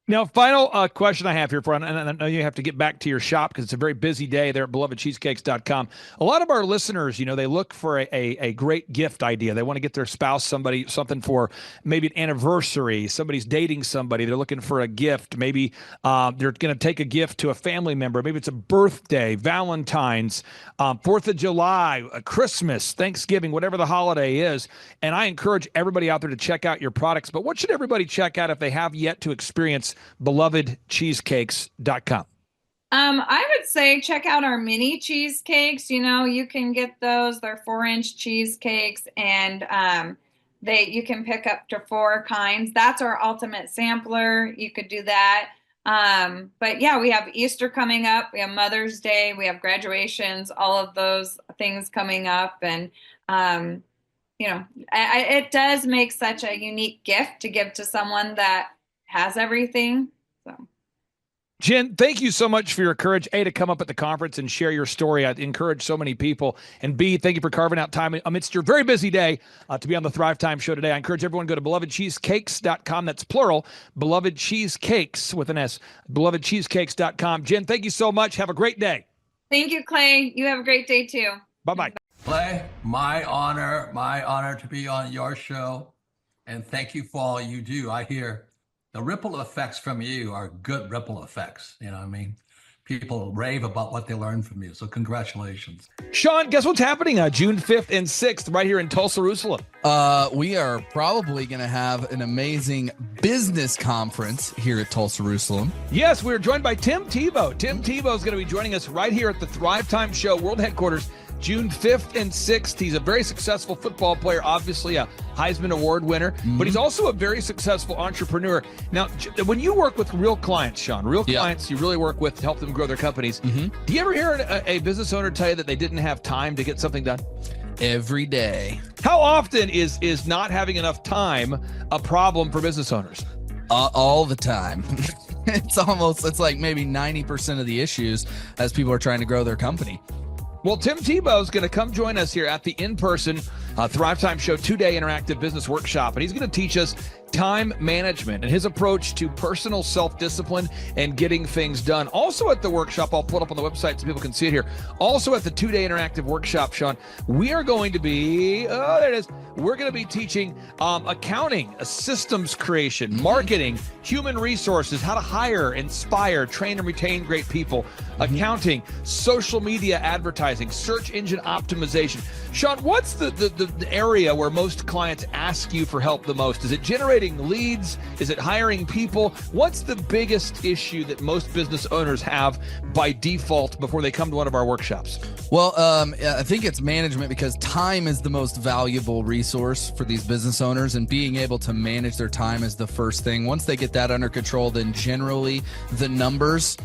[SPEAKER 2] Now, final question I have here, and I know you have to get back to your shop because it's a very busy day there at belovedcheesecakes.com. A lot of our listeners, they look for a great gift idea. They want to get their spouse something for maybe an anniversary. Somebody's dating somebody. They're looking for a gift. Maybe they're going to take a gift to a family member. Maybe it's a birthday, Valentine's, 4th of July, Christmas, Thanksgiving, whatever the holiday is. And I encourage everybody out there to check out your products. But what should everybody check out if they have yet to experience belovedcheesecakes.com?
[SPEAKER 7] I would say check out our mini cheesecakes. You can get those. They're 4-inch cheesecakes, and you can pick up to 4 kinds. That's our ultimate sampler. You could do that. But yeah, we have Easter coming up. We have Mother's Day. We have graduations, all of those things coming up. And, it does make such a unique gift to give to someone that has everything. So,
[SPEAKER 2] Jen, thank you so much for your courage, A, to come up at the conference and share your story. I encourage so many people. And B, thank you for carving out time amidst your very busy day to be on the Thrivetime show today. I encourage everyone to go to belovedcheesecakes.com. That's plural, Beloved Cheesecakes with an S, belovedcheesecakes.com. Jen, thank you so much. Have a great day.
[SPEAKER 7] Thank you, Clay. You have a great day too.
[SPEAKER 2] Bye-bye.
[SPEAKER 9] Clay, my honor to be on your show. And thank you for all you do. I hear the ripple effects from you are good ripple effects. You know what I mean? People rave about what they learned from you. So congratulations.
[SPEAKER 2] Sean, guess what's happening June 5th and 6th right here in Tulsa, Jerusalem?
[SPEAKER 10] We are probably going to have an amazing business conference here at Tulsa, Jerusalem.
[SPEAKER 2] Yes, we're joined by Tim Tebow. Tim Tebow is going to be joining us right here at the Thrivetime Show World Headquarters June 5th and 6th. He's a very successful football player, obviously a Heisman Award winner, but he's also a very successful entrepreneur. Now, when you work with real clients, Sean, clients you really work with to help them grow their companies, do you ever hear a business owner tell you that they didn't have time to get something done?
[SPEAKER 10] Every day.
[SPEAKER 2] How often is not having enough time a problem for business owners?
[SPEAKER 10] All the time. It's like maybe 90% of the issues as people are trying to grow their company.
[SPEAKER 2] Well, Tim Tebow is going to come join us here at the in-person Thrivetime Show 2-day interactive business workshop, and he's going to teach us time management and his approach to personal self-discipline and getting things done. Also at the workshop, I'll put up on the website so people can see it here. Also at the 2-day interactive workshop, Sean, we are going to be, there it is. We're going to be teaching accounting, systems creation, marketing, human resources, how to hire, inspire, train, and retain great people, accounting, social media advertising, search engine optimization. Sean, what's the area where most clients ask you for help the most? Is it generating leads? Is it hiring people? What's the biggest issue that most business owners have by default before they come to one of our workshops?
[SPEAKER 10] Well, I think it's management, because time is the most valuable resource for these business owners, and being able to manage their time is the first thing. Once they get that under control, then generally the numbers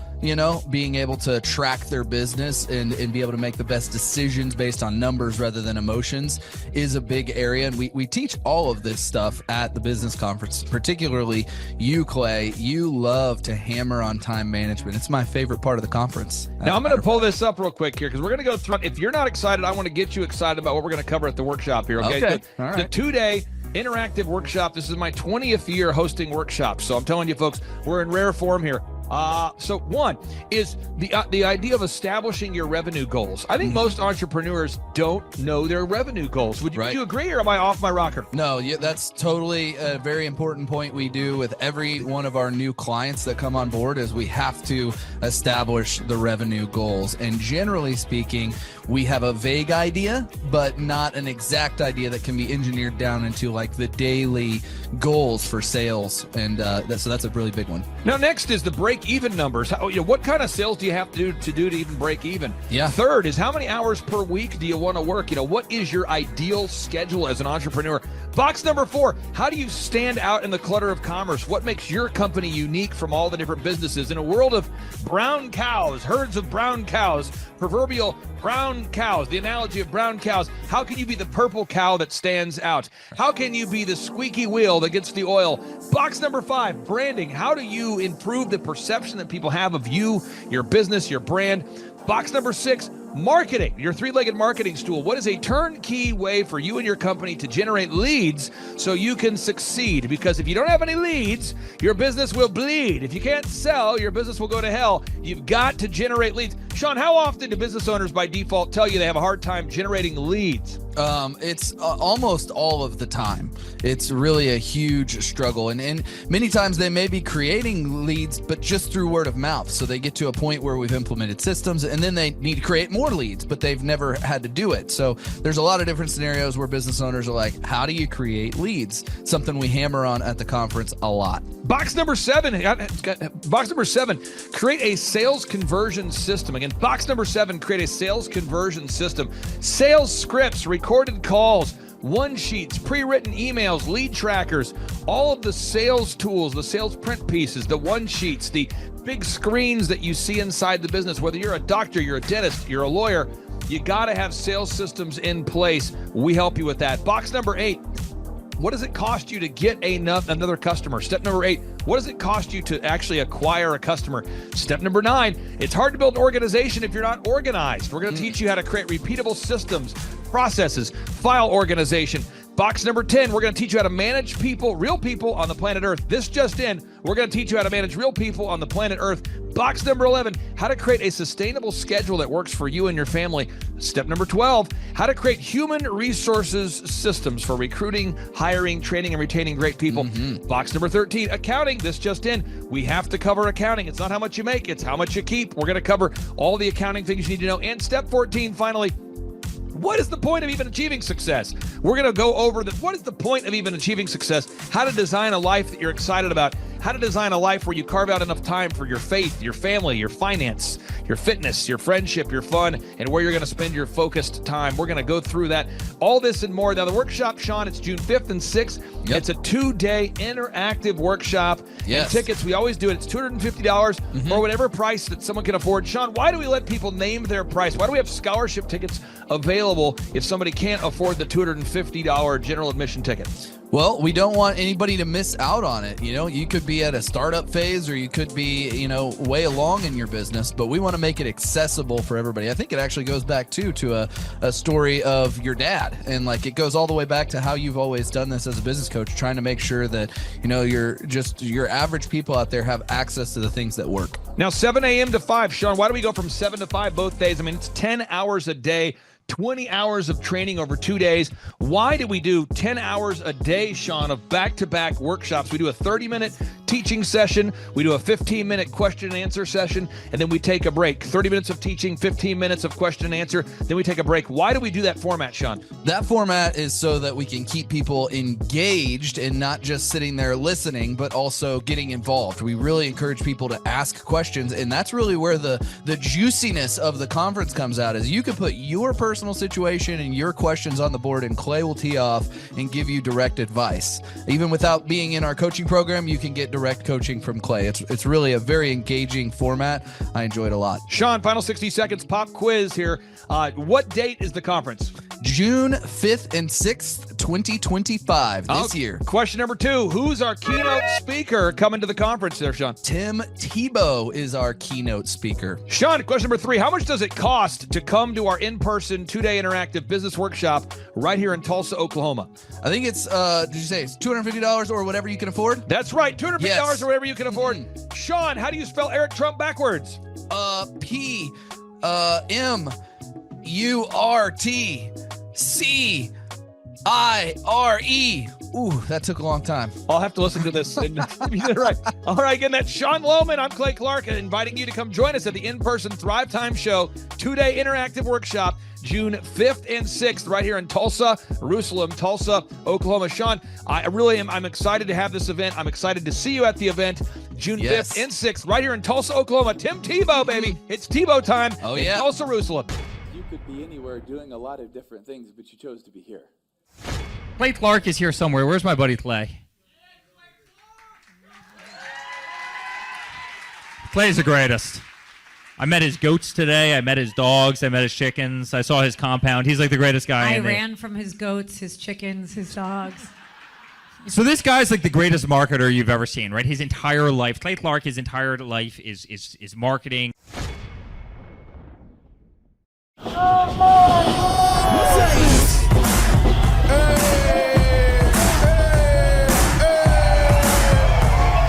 [SPEAKER 10] being able to track their business and be able to make the best decisions based on numbers rather than emotions is a big area. And we teach all of this stuff at the business conference, particularly you, Clay. You love to hammer on time management. It's my favorite part of the conference.
[SPEAKER 2] Now I'm going to pull this up real quick here because we're going to go through. If you're not excited, I want to get you excited about what we're going to cover at the workshop here. Okay.
[SPEAKER 10] All right.
[SPEAKER 2] The 2-day interactive workshop. This is my 20th year hosting workshops. So I'm telling you folks, we're in rare form here. So one is the idea of establishing your revenue goals. I think most entrepreneurs don't know their revenue goals. Would you agree, or am I off my rocker?
[SPEAKER 10] No, that's totally a very important point we do with every one of our new clients that come on board is we have to establish the revenue goals. And generally speaking, we have a vague idea, but not an exact idea that can be engineered down into like the daily goals for sales. And so that's a really big one.
[SPEAKER 2] Now, next is the break-even numbers. What kind of sales do you have to do to even break even?
[SPEAKER 10] Yeah.
[SPEAKER 2] Third is how many hours per week do you want to work? What is your ideal schedule as an entrepreneur? Box number 4, how do you stand out in the clutter of commerce? What makes your company unique from all the different businesses? In a world of brown cows, herds of brown cows, proverbial brown cows, the analogy of brown cows, how can you be the purple cow that stands out? How can you be the squeaky wheel that gets the oil? Box number 5, branding. How do you improve the perception that people have of you, your business, your brand? Box number 6, marketing, your 3-legged marketing stool. What is a turnkey way for you and your company to generate leads so you can succeed? Because if you don't have any leads, your business will bleed. If you can't sell, your business will go to hell. You've got to generate leads. Sean, how often do business owners by default tell you they have a hard time generating leads?
[SPEAKER 10] It's almost all of the time. It's really a huge struggle. And many times they may be creating leads, but just through word of mouth. So they get to a point where we've implemented systems and then they need to create more leads, but they've never had to do it. So there's a lot of different scenarios where business owners are like, how do you create leads? Something we hammer on at the conference a lot.
[SPEAKER 2] Box number 7, create a sales conversion system. Again, box number 7, create a sales conversion system. Sales scripts, recorded calls, one sheets, pre-written emails, lead trackers, all of the sales tools, the sales print pieces, the one sheets, the big screens that you see inside the business. Whether you're a doctor, you're a dentist, you're a lawyer, you got to have sales systems in place. We help you with that. Box number 8, what does it cost you to get another customer? Step number 8, what does it cost you to actually acquire a customer? Step number 9, it's hard to build an organization if you're not organized. We're going to teach you how to create repeatable systems, processes, file organization. Box number 10, we're going to teach you how to manage people, real people on the planet Earth. This just in, we're going to teach you how to manage real people on the planet Earth. Box number 11, how to create a sustainable schedule that works for you and your family. Step number 12, how to create human resources systems for recruiting, hiring, training, and retaining great people. Box number 13, accounting. This just in, we have to cover accounting. It's not how much you make, it's how much you keep. We're going to cover all the accounting things you need to know. And step 14, finally, what is the point of even achieving success? We're going to go over what is the point of even achieving success, how to design a life that you're excited about, how to design a life where you carve out enough time for your faith, your family, your finance, your fitness, your friendship, your fun, and where you're going to spend your focused time. We're going to go through that, all this and more. Now, the workshop, Sean, it's June 5th and 6th. Yep. It's a 2-day interactive workshop.
[SPEAKER 10] Yes.
[SPEAKER 2] And tickets, we always do it. It's $250 or whatever price that someone can afford. Sean, why do we let people name their price? Why do we have scholarship tickets available if somebody can't afford the $250 general admission ticket?
[SPEAKER 10] Well, we don't want anybody to miss out on it. You could be at a startup phase or you could be, way along in your business, but we want to make it accessible for everybody. I think it actually goes back to a story of your dad. And it goes all the way back to how you've always done this as a business coach, trying to make sure that, your average people out there have access to the things that work.
[SPEAKER 2] Now, 7 a.m. to 5, Sean, why do we go from 7 to 5 both days? I mean, it's 10 hours a day. 20 hours of training over 2 days. Why do we do 10 hours a day, Sean, of back-to-back workshops? We do a 30-minute teaching session. We do a 15-minute question and answer session, and then we take a break. 30 minutes of teaching, 15 minutes of question and answer, then we take a break. Why do we do that format, Sean?
[SPEAKER 10] That format is so that we can keep people engaged and not just sitting there listening, but also getting involved. We really encourage people to ask questions, and that's really where the juiciness of the conference comes out, is you can put your personal personal situation and your questions on the board, and Clay will tee off and give you direct advice. Even without being in our coaching program, you can get direct coaching from Clay. It's really a very engaging format. I enjoy it a lot.
[SPEAKER 2] Sean, final 60 seconds pop quiz here. What date is the conference?
[SPEAKER 10] June 5th and 6th, 2025, this year.
[SPEAKER 2] Question number 2, who's our keynote speaker coming to the conference there, Sean?
[SPEAKER 10] Tim Tebow is our keynote speaker.
[SPEAKER 2] Sean, question number 3, how much does it cost to come to our in-person 2-day interactive business workshop right here in Tulsa, Oklahoma?
[SPEAKER 10] I think it's, did you say it's $250 or whatever you can afford?
[SPEAKER 2] That's right, $250 or whatever you can afford. Sean, how do you spell Eric Trump backwards?
[SPEAKER 10] P-M-U-R-T-C-I-R-E. Ooh, that took a long time.
[SPEAKER 2] I'll have to listen to this. And you did it right. All right, again, that's Sean Lohman. I'm Clay Clark, inviting you to come join us at the in-person Thrivetime Show 2-day interactive workshop, June 5th and 6th, right here in Tulsa, Tulsa, Oklahoma. Sean, I'm excited to have this event. I'm excited to see you at the event, June 5th and 6th, right here in Tulsa, Oklahoma. Tim Tebow, baby. It's Tebow time in Tulsa, Jerusalem.
[SPEAKER 11] You could be anywhere doing a lot of different things, but you chose to be here.
[SPEAKER 12] Clay Clark is here somewhere. Where's my buddy Clay? Clay's the greatest. I met his goats today. I met his dogs. I met his chickens. I saw his compound. He's like the greatest guy.
[SPEAKER 13] I ran from his goats, his chickens, his dogs.
[SPEAKER 12] So this guy's like the greatest marketer you've ever seen, right? His entire life, Clay Clark, his entire life is marketing.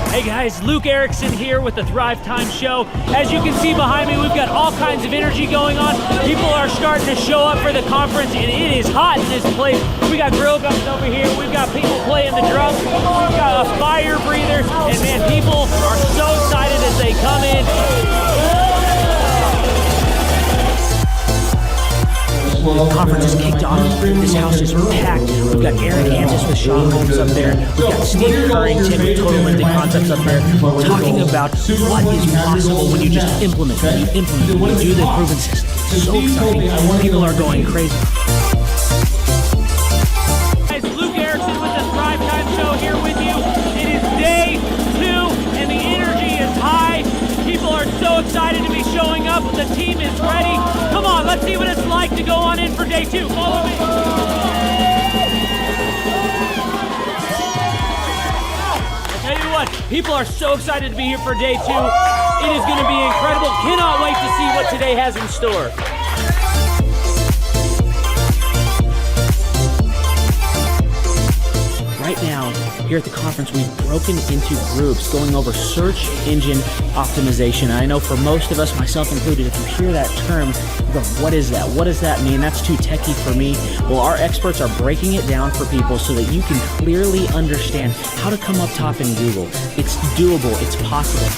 [SPEAKER 14] Hey guys, Luke Erickson here with the Thrivetime Show. As you can see behind me, we've got all kinds of energy going on. People are starting to show up for the conference, and it is hot in this place. We got grill guns over here. We've got people playing the drums. We've got a fire breather, and man, people are so excited as they come in. The conference is kicked off. This house is packed. We've got Eric Antis with Sean Holmes up there. We've got Steve Currington with Total Lending Concepts up there talking about what is possible when you just implement, when you do the proven system. It's so exciting. People are going crazy. Guys, Luke Erickson with the Thrivetime Show here with you. It is day 2 and the energy is high. People are so excited to be showing up. The team is ready. Come on, let's see what it's like to go on in for day 2. Follow me. I'll tell you what, people are so excited to be here for day 2. It is going to be incredible. Cannot wait to see what today has in store. Right now, here at the conference, we've broken into groups going over search engine optimization. And I know for most of us, myself included, if you hear that term, you go, what is that? What does that mean? That's too techie for me. Well, our experts are breaking it down for people so that you can clearly understand how to come up top in Google. It's doable. It's possible.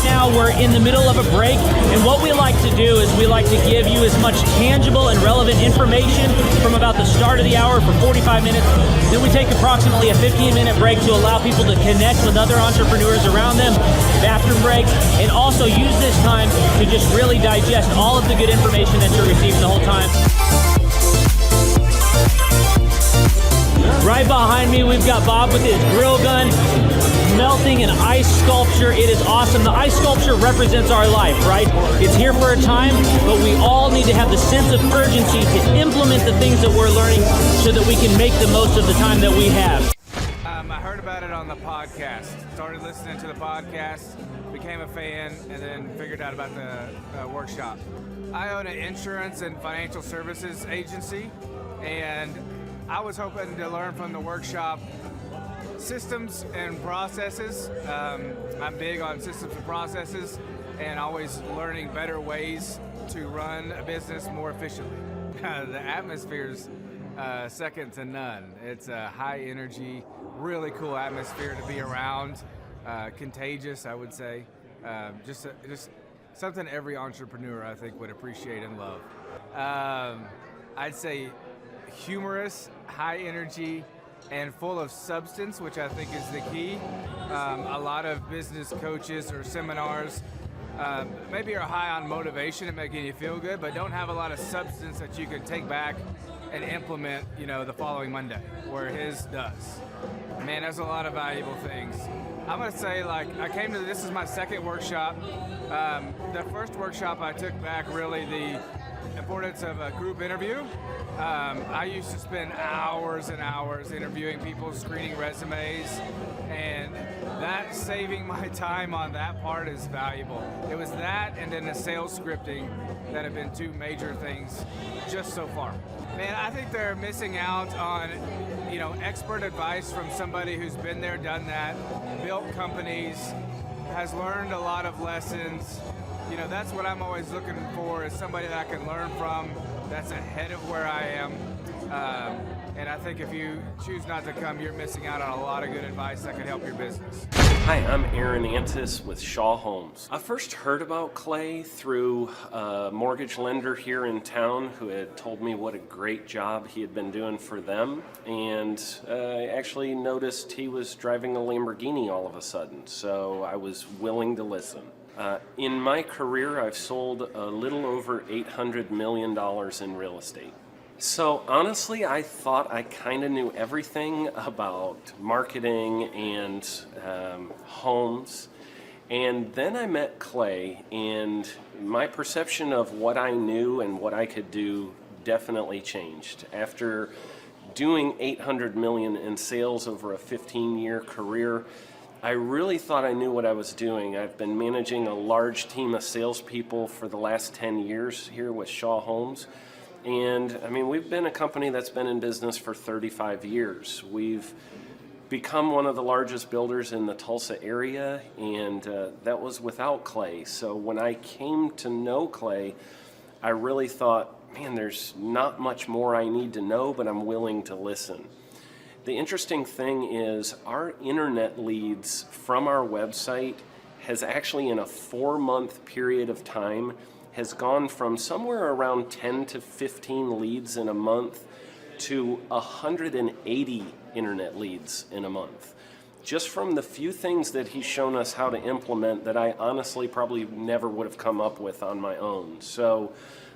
[SPEAKER 14] Now we're in the middle of a break, and what we like to do is we like to give you as much tangible and relevant information from about the start of the hour for 45 minutes. Then we take approximately a 15-minute break to allow people to connect with other entrepreneurs around them, bathroom breaks, and also use this time to just really digest all of the good information that you're receiving the whole time. Right behind me, we've got Bob with his grill gun, melting an ice sculpture. It is awesome. The ice sculpture represents our life, right? It's here for a time, but we all need to have the sense of urgency to implement the things that we're learning so that we can make the most of the time that we have.
[SPEAKER 15] I heard about it on the podcast. Started listening to the podcast, became a fan, and then figured out about the workshop. I own an insurance and financial services agency, and I was hoping to learn from the workshop systems and processes. I'm big on systems and processes and always learning better ways to run a business more efficiently. The atmosphere's second to none. It's a high energy, really cool atmosphere to be around. Contagious, I would say. Just something every entrepreneur, I think, would appreciate and love. I'd say humorous, high energy, and full of substance, which I think is the key. A lot of business coaches or seminars maybe are high on motivation and making you feel good, but don't have a lot of substance that you can take back and implement, the following Monday, where his does. Man, there's a lot of valuable things. I'm going to say, this is my second workshop. The first workshop I took back really the importance of a group interview. I used to spend hours and hours interviewing people, screening resumes, and that saving my time on that part is valuable. It was that and then the sales scripting that have been two major things just so far. Man, I think they're missing out on, expert advice from somebody who's been there, done that, built companies, has learned a lot of lessons. That's what I'm always looking for, is somebody that I can learn from that's ahead of where I am. And I think if you choose not to come, you're missing out on a lot of good advice that could help your business.
[SPEAKER 16] Hi, I'm Aaron Antis with Shaw Homes. I first heard about Clay through a mortgage lender here in town who had told me what a great job he had been doing for them, and I actually noticed he was driving a Lamborghini all of a sudden, so I was willing to listen. In my career, I've sold a little over $800 million in real estate. So honestly, I thought I kind of knew everything about marketing and homes. And then I met Clay, and my perception of what I knew and what I could do definitely changed. After doing $800 million in sales over a 15-year career, I really thought I knew what I was doing. I've been managing a large team of salespeople for the last 10 years here with Shaw Homes. And we've been a company that's been in business for 35 years. We've become one of the largest builders in the Tulsa area, and that was without Clay. So when I came to know Clay, I really thought, man, there's not much more I need to know, but I'm willing to listen. The interesting thing is our internet leads from our website has actually, in a 4-month period of time, has gone from somewhere around 10 to 15 leads in a month to 180 internet leads in a month. Just from the few things that he's shown us how to implement that I honestly probably never would have come up with on my own. So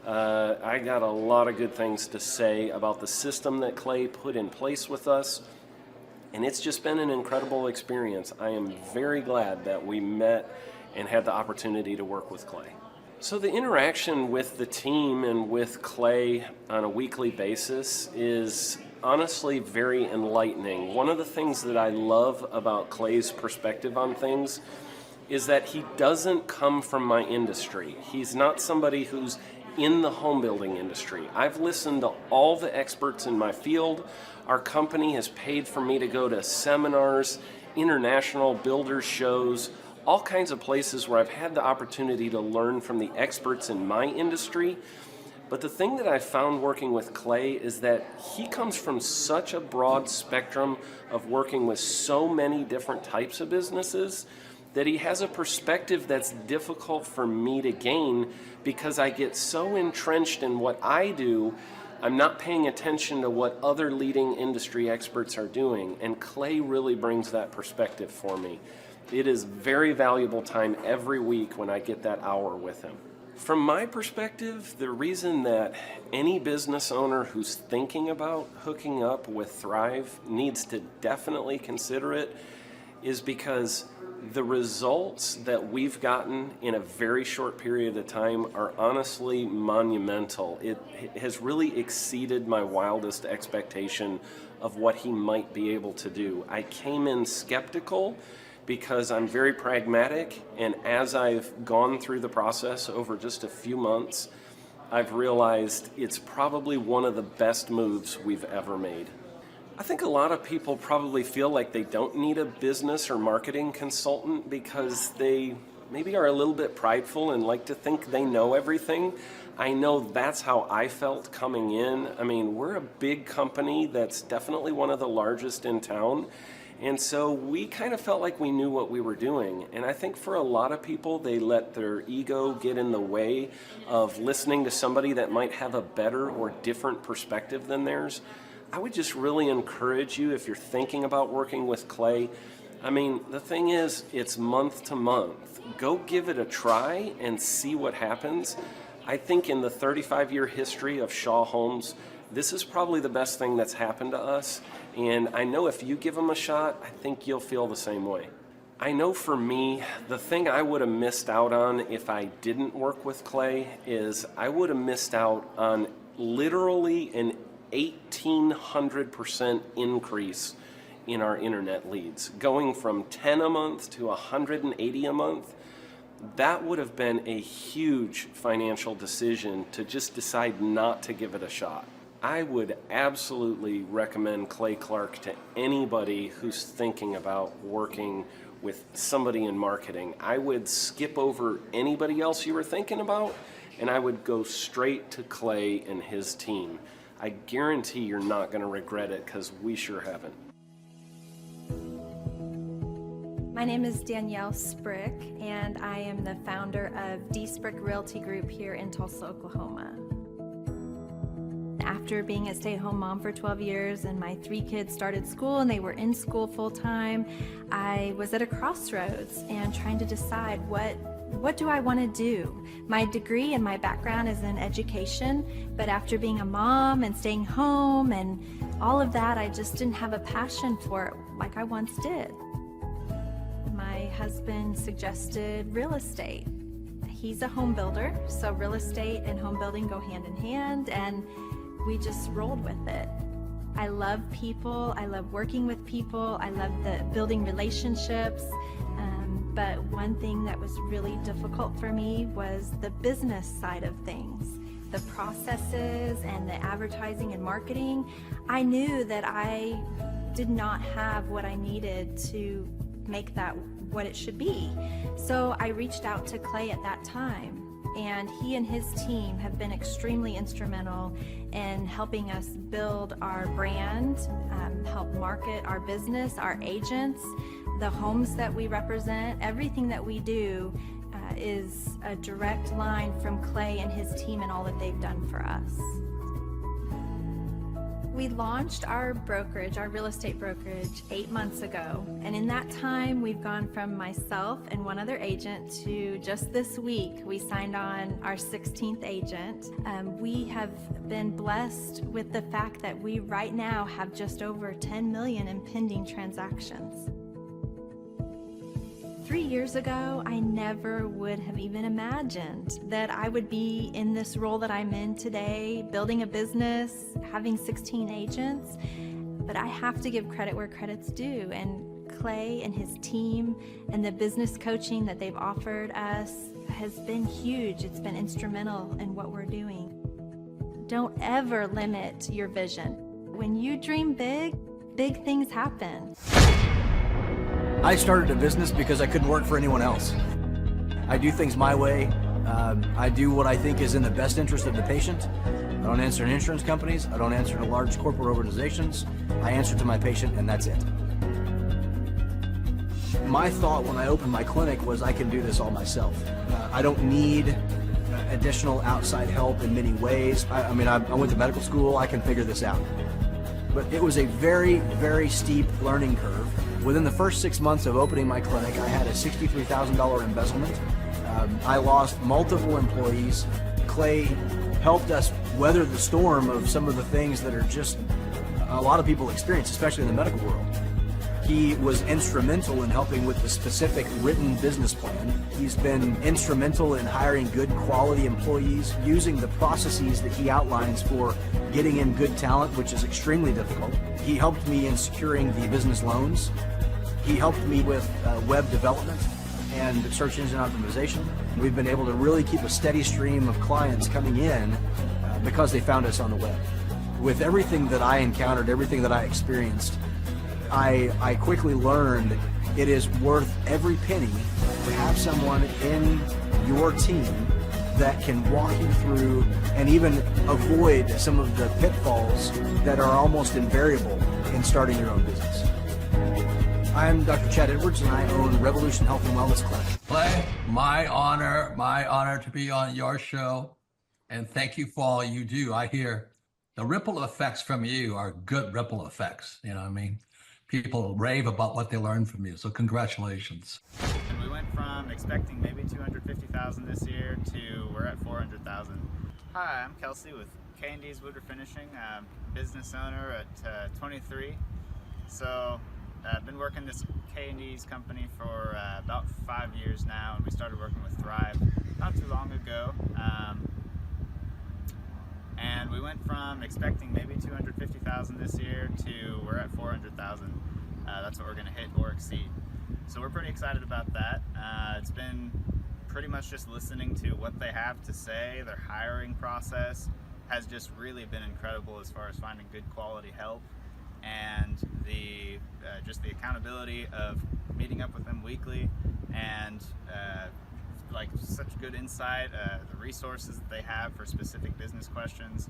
[SPEAKER 16] I got a lot of good things to say about the system that Clay put in place with us, and it's just been an incredible experience. I am very glad that we met and had the opportunity to work with Clay. So the interaction with the team and with Clay on a weekly basis is honestly very enlightening. One of the things that I love about Clay's perspective on things is that he doesn't come from my industry. He's not somebody who's in the home building industry. I've listened to all the experts in my field. Our company has paid for me to go to seminars, international builders shows, all kinds of places where I've had the opportunity to learn from the experts in my industry. But the thing that I found working with Clay is that he comes from such a broad spectrum of working with so many different types of businesses that he has a perspective that's difficult for me to gain because I get so entrenched in what I do, I'm not paying attention to what other leading industry experts are doing. And Clay really brings that perspective for me. It is very valuable time every week when I get that hour with him. From my perspective, the reason that any business owner who's thinking about hooking up with Thrive needs to definitely consider it is because the results that we've gotten in a very short period of time are honestly monumental. It has really exceeded my wildest expectation of what he might be able to do. I came in skeptical because I'm very pragmatic, and as I've gone through the process over just a few months, I've realized it's probably one of the best moves we've ever made. I think a lot of people probably feel like they don't need a business or marketing consultant because they maybe are a little bit prideful and like to think they know everything. I know that's how I felt coming in. We're a big company that's definitely one of the largest in town. And so we kind of felt like we knew what we were doing. And I think for a lot of people, they let their ego get in the way of listening to somebody that might have a better or different perspective than theirs. I would just really encourage you, if you're thinking about working with Clay, the thing is, it's month to month. go give it a try and see what happens. I think in the 35-year history of Shaw Homes, this is probably the best thing that's happened to us. And I know if you give them a shot, I think you'll feel the same way. I know for me, the thing I would have missed out on if I didn't work with Clay is I would have missed out on literally an 1,800% increase in our internet leads, going from 10 a month to 180 a month. That would have been a huge financial decision to just decide not to give it a shot. I would absolutely recommend Clay Clark to anybody who's thinking about working with somebody in marketing. I would skip over anybody else you were thinking about, and I would go straight to Clay and his team. I guarantee you're not going to regret it, because we sure haven't.
[SPEAKER 17] My name is Danielle Sprick, and I am the founder of D Sprick Realty Group here in Tulsa, Oklahoma. After being a stay-at-home mom for 12 years and my 3 kids started school and they were in school full-time, I was at a crossroads and trying to decide what do I want to do? My degree and my background is in education, but after being a mom and staying home and all of that, I just didn't have a passion for it like I once did. My husband suggested real estate. He's a home builder, so real estate and home building go hand in hand, and we just rolled with it. I love people, I love working with people, I love building relationships, but one thing that was really difficult for me was the business side of things. The processes and the advertising and marketing. I knew that I did not have what I needed to make that what it should be. So I reached out to Clay at that time, and he and his team have been extremely instrumental in helping us build our brand, help market our business, our agents, the homes that we represent. Everything that we do is a direct line from Clay and his team and all that they've done for us. We launched our brokerage, our real estate brokerage, 8 months ago. And in that time, we've gone from myself and one other agent to just this week, we signed on our 16th agent. We have been blessed with the fact that we right now have just over 10 million in pending transactions. 3 years ago, I never would have even imagined that I would be in this role that I'm in today, building a business, having 16 agents. But I have to give credit where credit's due. And Clay and his team and the business coaching that they've offered us has been huge. It's been instrumental in what we're doing. Don't ever limit your vision. When you dream big, big things happen.
[SPEAKER 18] I started a business because I couldn't work for anyone else. I do things my way. I do what I think is in the best interest of the patient. I don't answer to insurance companies. I don't answer to large corporate organizations. I answer to my patient, and that's it. My thought when I opened my clinic was I can do this all myself. I don't need additional outside help in many ways. I went to medical school. I can figure this out. But it was a very, very steep learning curve. Within the first 6 months of opening my clinic, I had a $63,000 embezzlement. I lost multiple employees. Clay helped us weather the storm of some of the things that are just a lot of people experience, especially in the medical world. He was instrumental in helping with the specific written business plan. He's been instrumental in hiring good quality employees, using the processes that he outlines for getting in good talent, which is extremely difficult. He helped me in securing the business loans. He helped me with web development and search engine optimization. We've been able to really keep a steady stream of clients coming in because they found us on the web. With everything that I encountered, everything that I experienced, I quickly learned it is worth every penny to have someone in your team that can walk you through and even avoid some of the pitfalls that are almost invariable in starting your own business. I'm Dr. Chad Edwards, and I own Revolution Health and Wellness Clinic.
[SPEAKER 9] Clay, my honor to be on your show, and thank you for all you do. I hear the ripple effects from you are good ripple effects. You know what I mean? people rave about what they learned from you. So congratulations.
[SPEAKER 19] And we went from expecting maybe 250,000 this year to we're at 400,000. Hi, I'm Kelsey with K&D's Woodward Finishing, business owner at 23. So I've been working this K&D's company for about 5 years now, and we started working with Thrive not too long ago. And we went from expecting maybe 250,000 this year to we're at 400,000. That's what we're going to hit or exceed. So we're pretty excited about that. It's been pretty much just listening to what they have to say. Their hiring process has just really been incredible as far as finding good quality help, and the just the accountability of meeting up with them weekly, and like such good insight, the resources that they have for specific business questions.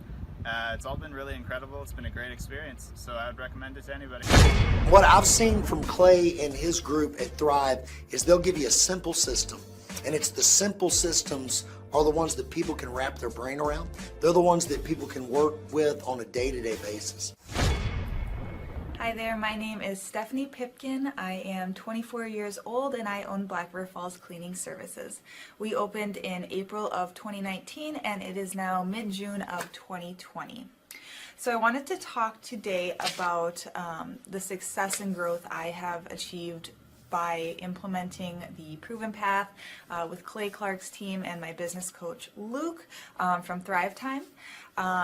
[SPEAKER 19] It's all been really incredible. It's been a great experience, so I would recommend it to anybody.
[SPEAKER 20] What I've seen from Clay and his group at Thrive is they'll give you a simple system, and it's the simple systems are the ones that people can wrap their brain around. They're the ones that people can work with on a day-to-day basis.
[SPEAKER 21] Hi there, my name is Stephanie Pipkin. I am 24 years old and I own Black River Falls Cleaning Services. We opened in April of 2019 and it is now mid-June of 2020. So I wanted to talk today about the success and growth I have achieved by implementing the Proven Path with Clay Clark's team and my business coach Luke from Thrivetime.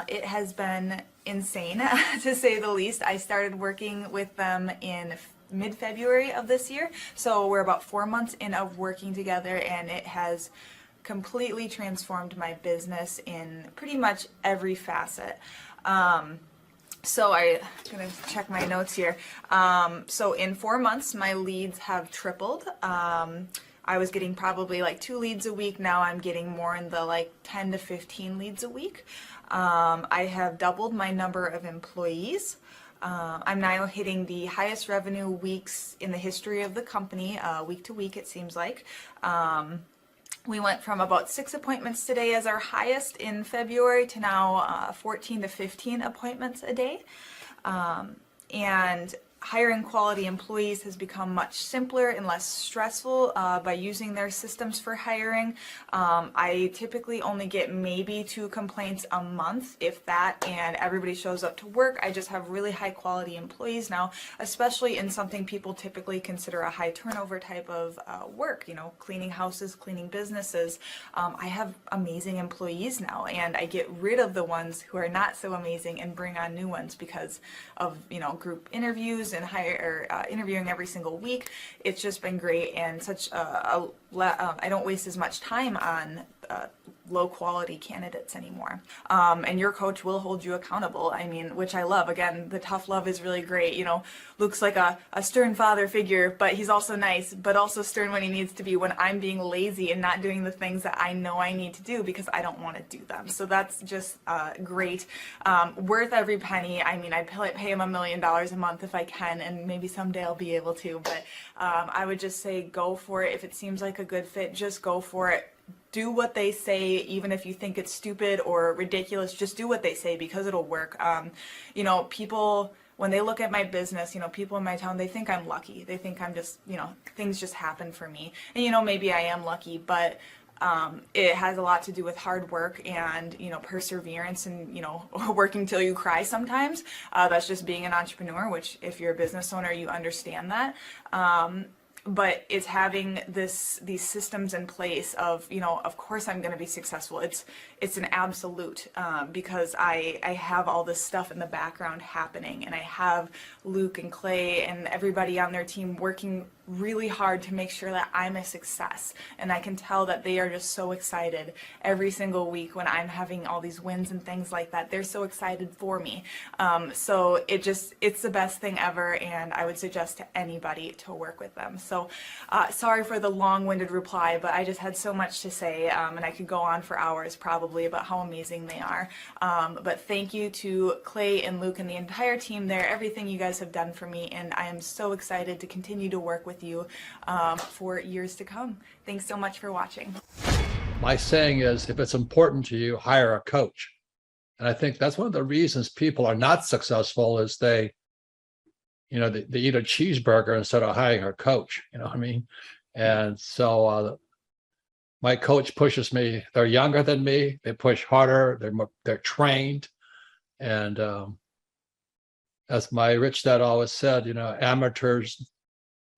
[SPEAKER 21] It has been insane to say the least. I started working with them in mid-February of this year, so we're about 4 months in of working together, and it has completely transformed my business in pretty much every facet. So I'm going to check my notes here. So in 4 months, my leads have tripled. I was getting probably like 2 leads a week. Now I'm getting more in the like 10 to 15 leads a week. I have doubled my number of employees. I'm now hitting the highest revenue weeks in the history of the company, week to week it seems like. We went from about 6 appointments today as our highest in February to now 14 to 15 appointments a day. And hiring quality employees has become much simpler and less stressful by using their systems for hiring. I typically only get maybe 2 complaints a month, if that, and everybody shows up to work. I just have really high quality employees now, especially in something people typically consider a high turnover type of work, you know, cleaning houses, cleaning businesses. I have amazing employees now, and I get rid of the ones who are not so amazing and bring on new ones because of, you know, group interviews and interviewing every single week. It's just been great, and such I don't waste as much time on low quality candidates anymore. And your coach will hold you accountable. I mean, which I love. Again, the tough love is really great. You know, Luke's like a stern father figure, but he's also nice, but also stern when he needs to be, when I'm being lazy and not doing the things that I know I need to do because I don't want to do them. So that's just great. Worth every penny. I mean, I'd pay him $1 million a month if I can, and maybe someday I'll be able to, but I would just say go for it. If it seems like a good fit, just go for it. Do what they say, even if you think it's stupid or ridiculous, just do what they say because it'll work. You know, people, when they look at my business, you know, people in my town, they think I'm lucky. They think I'm just, you know, things just happen for me. And, you know, maybe I am lucky, but it has a lot to do with hard work and, you know, perseverance and, you know, working till you cry sometimes. That's just being an entrepreneur, which if you're a business owner, you understand that. But it's having these systems in place of, you know, of course I'm going to be successful. It's an absolute because I have all this stuff in the background happening, and I have Luke and Clay and everybody on their team working really hard to make sure that I'm a success. And I can tell that they are just so excited every single week when I'm having all these wins and things like that. They're so excited for me. So it's the best thing ever, and I would suggest to anybody to work with them. So sorry for the long-winded reply, but I just had so much to say, and I could go on for hours probably about how amazing they are. But thank you to Clay and Luke and the entire team there, everything you guys have done for me, and I am so excited to continue to work with you for years to come. Thanks so much for watching.
[SPEAKER 9] My saying is, if it's important to you, hire a coach. And I think that's one of the reasons people are not successful is they
[SPEAKER 1] they eat a cheeseburger instead of hiring a coach. You know what I mean? And so my coach pushes me. They're younger than me. They push harder. They're trained. And as my rich dad always said, amateurs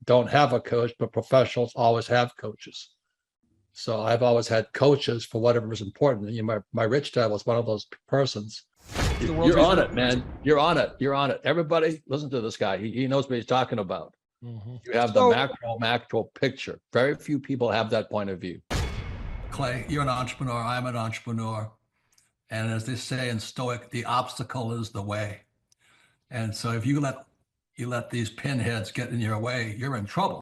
[SPEAKER 1] don't have a coach, but professionals always have coaches. So I've always had coaches for whatever is important. My rich dad was one of those persons. You're on it, man. You're on it. You're on it. Everybody, listen to this guy. He knows what he's talking about. You have the macro picture. Very few people have that point of view.
[SPEAKER 9] Clay, you're an entrepreneur. I'm an entrepreneur. And as they say in Stoic, the obstacle is the way. And so if you let these pinheads get in your way, you're in trouble.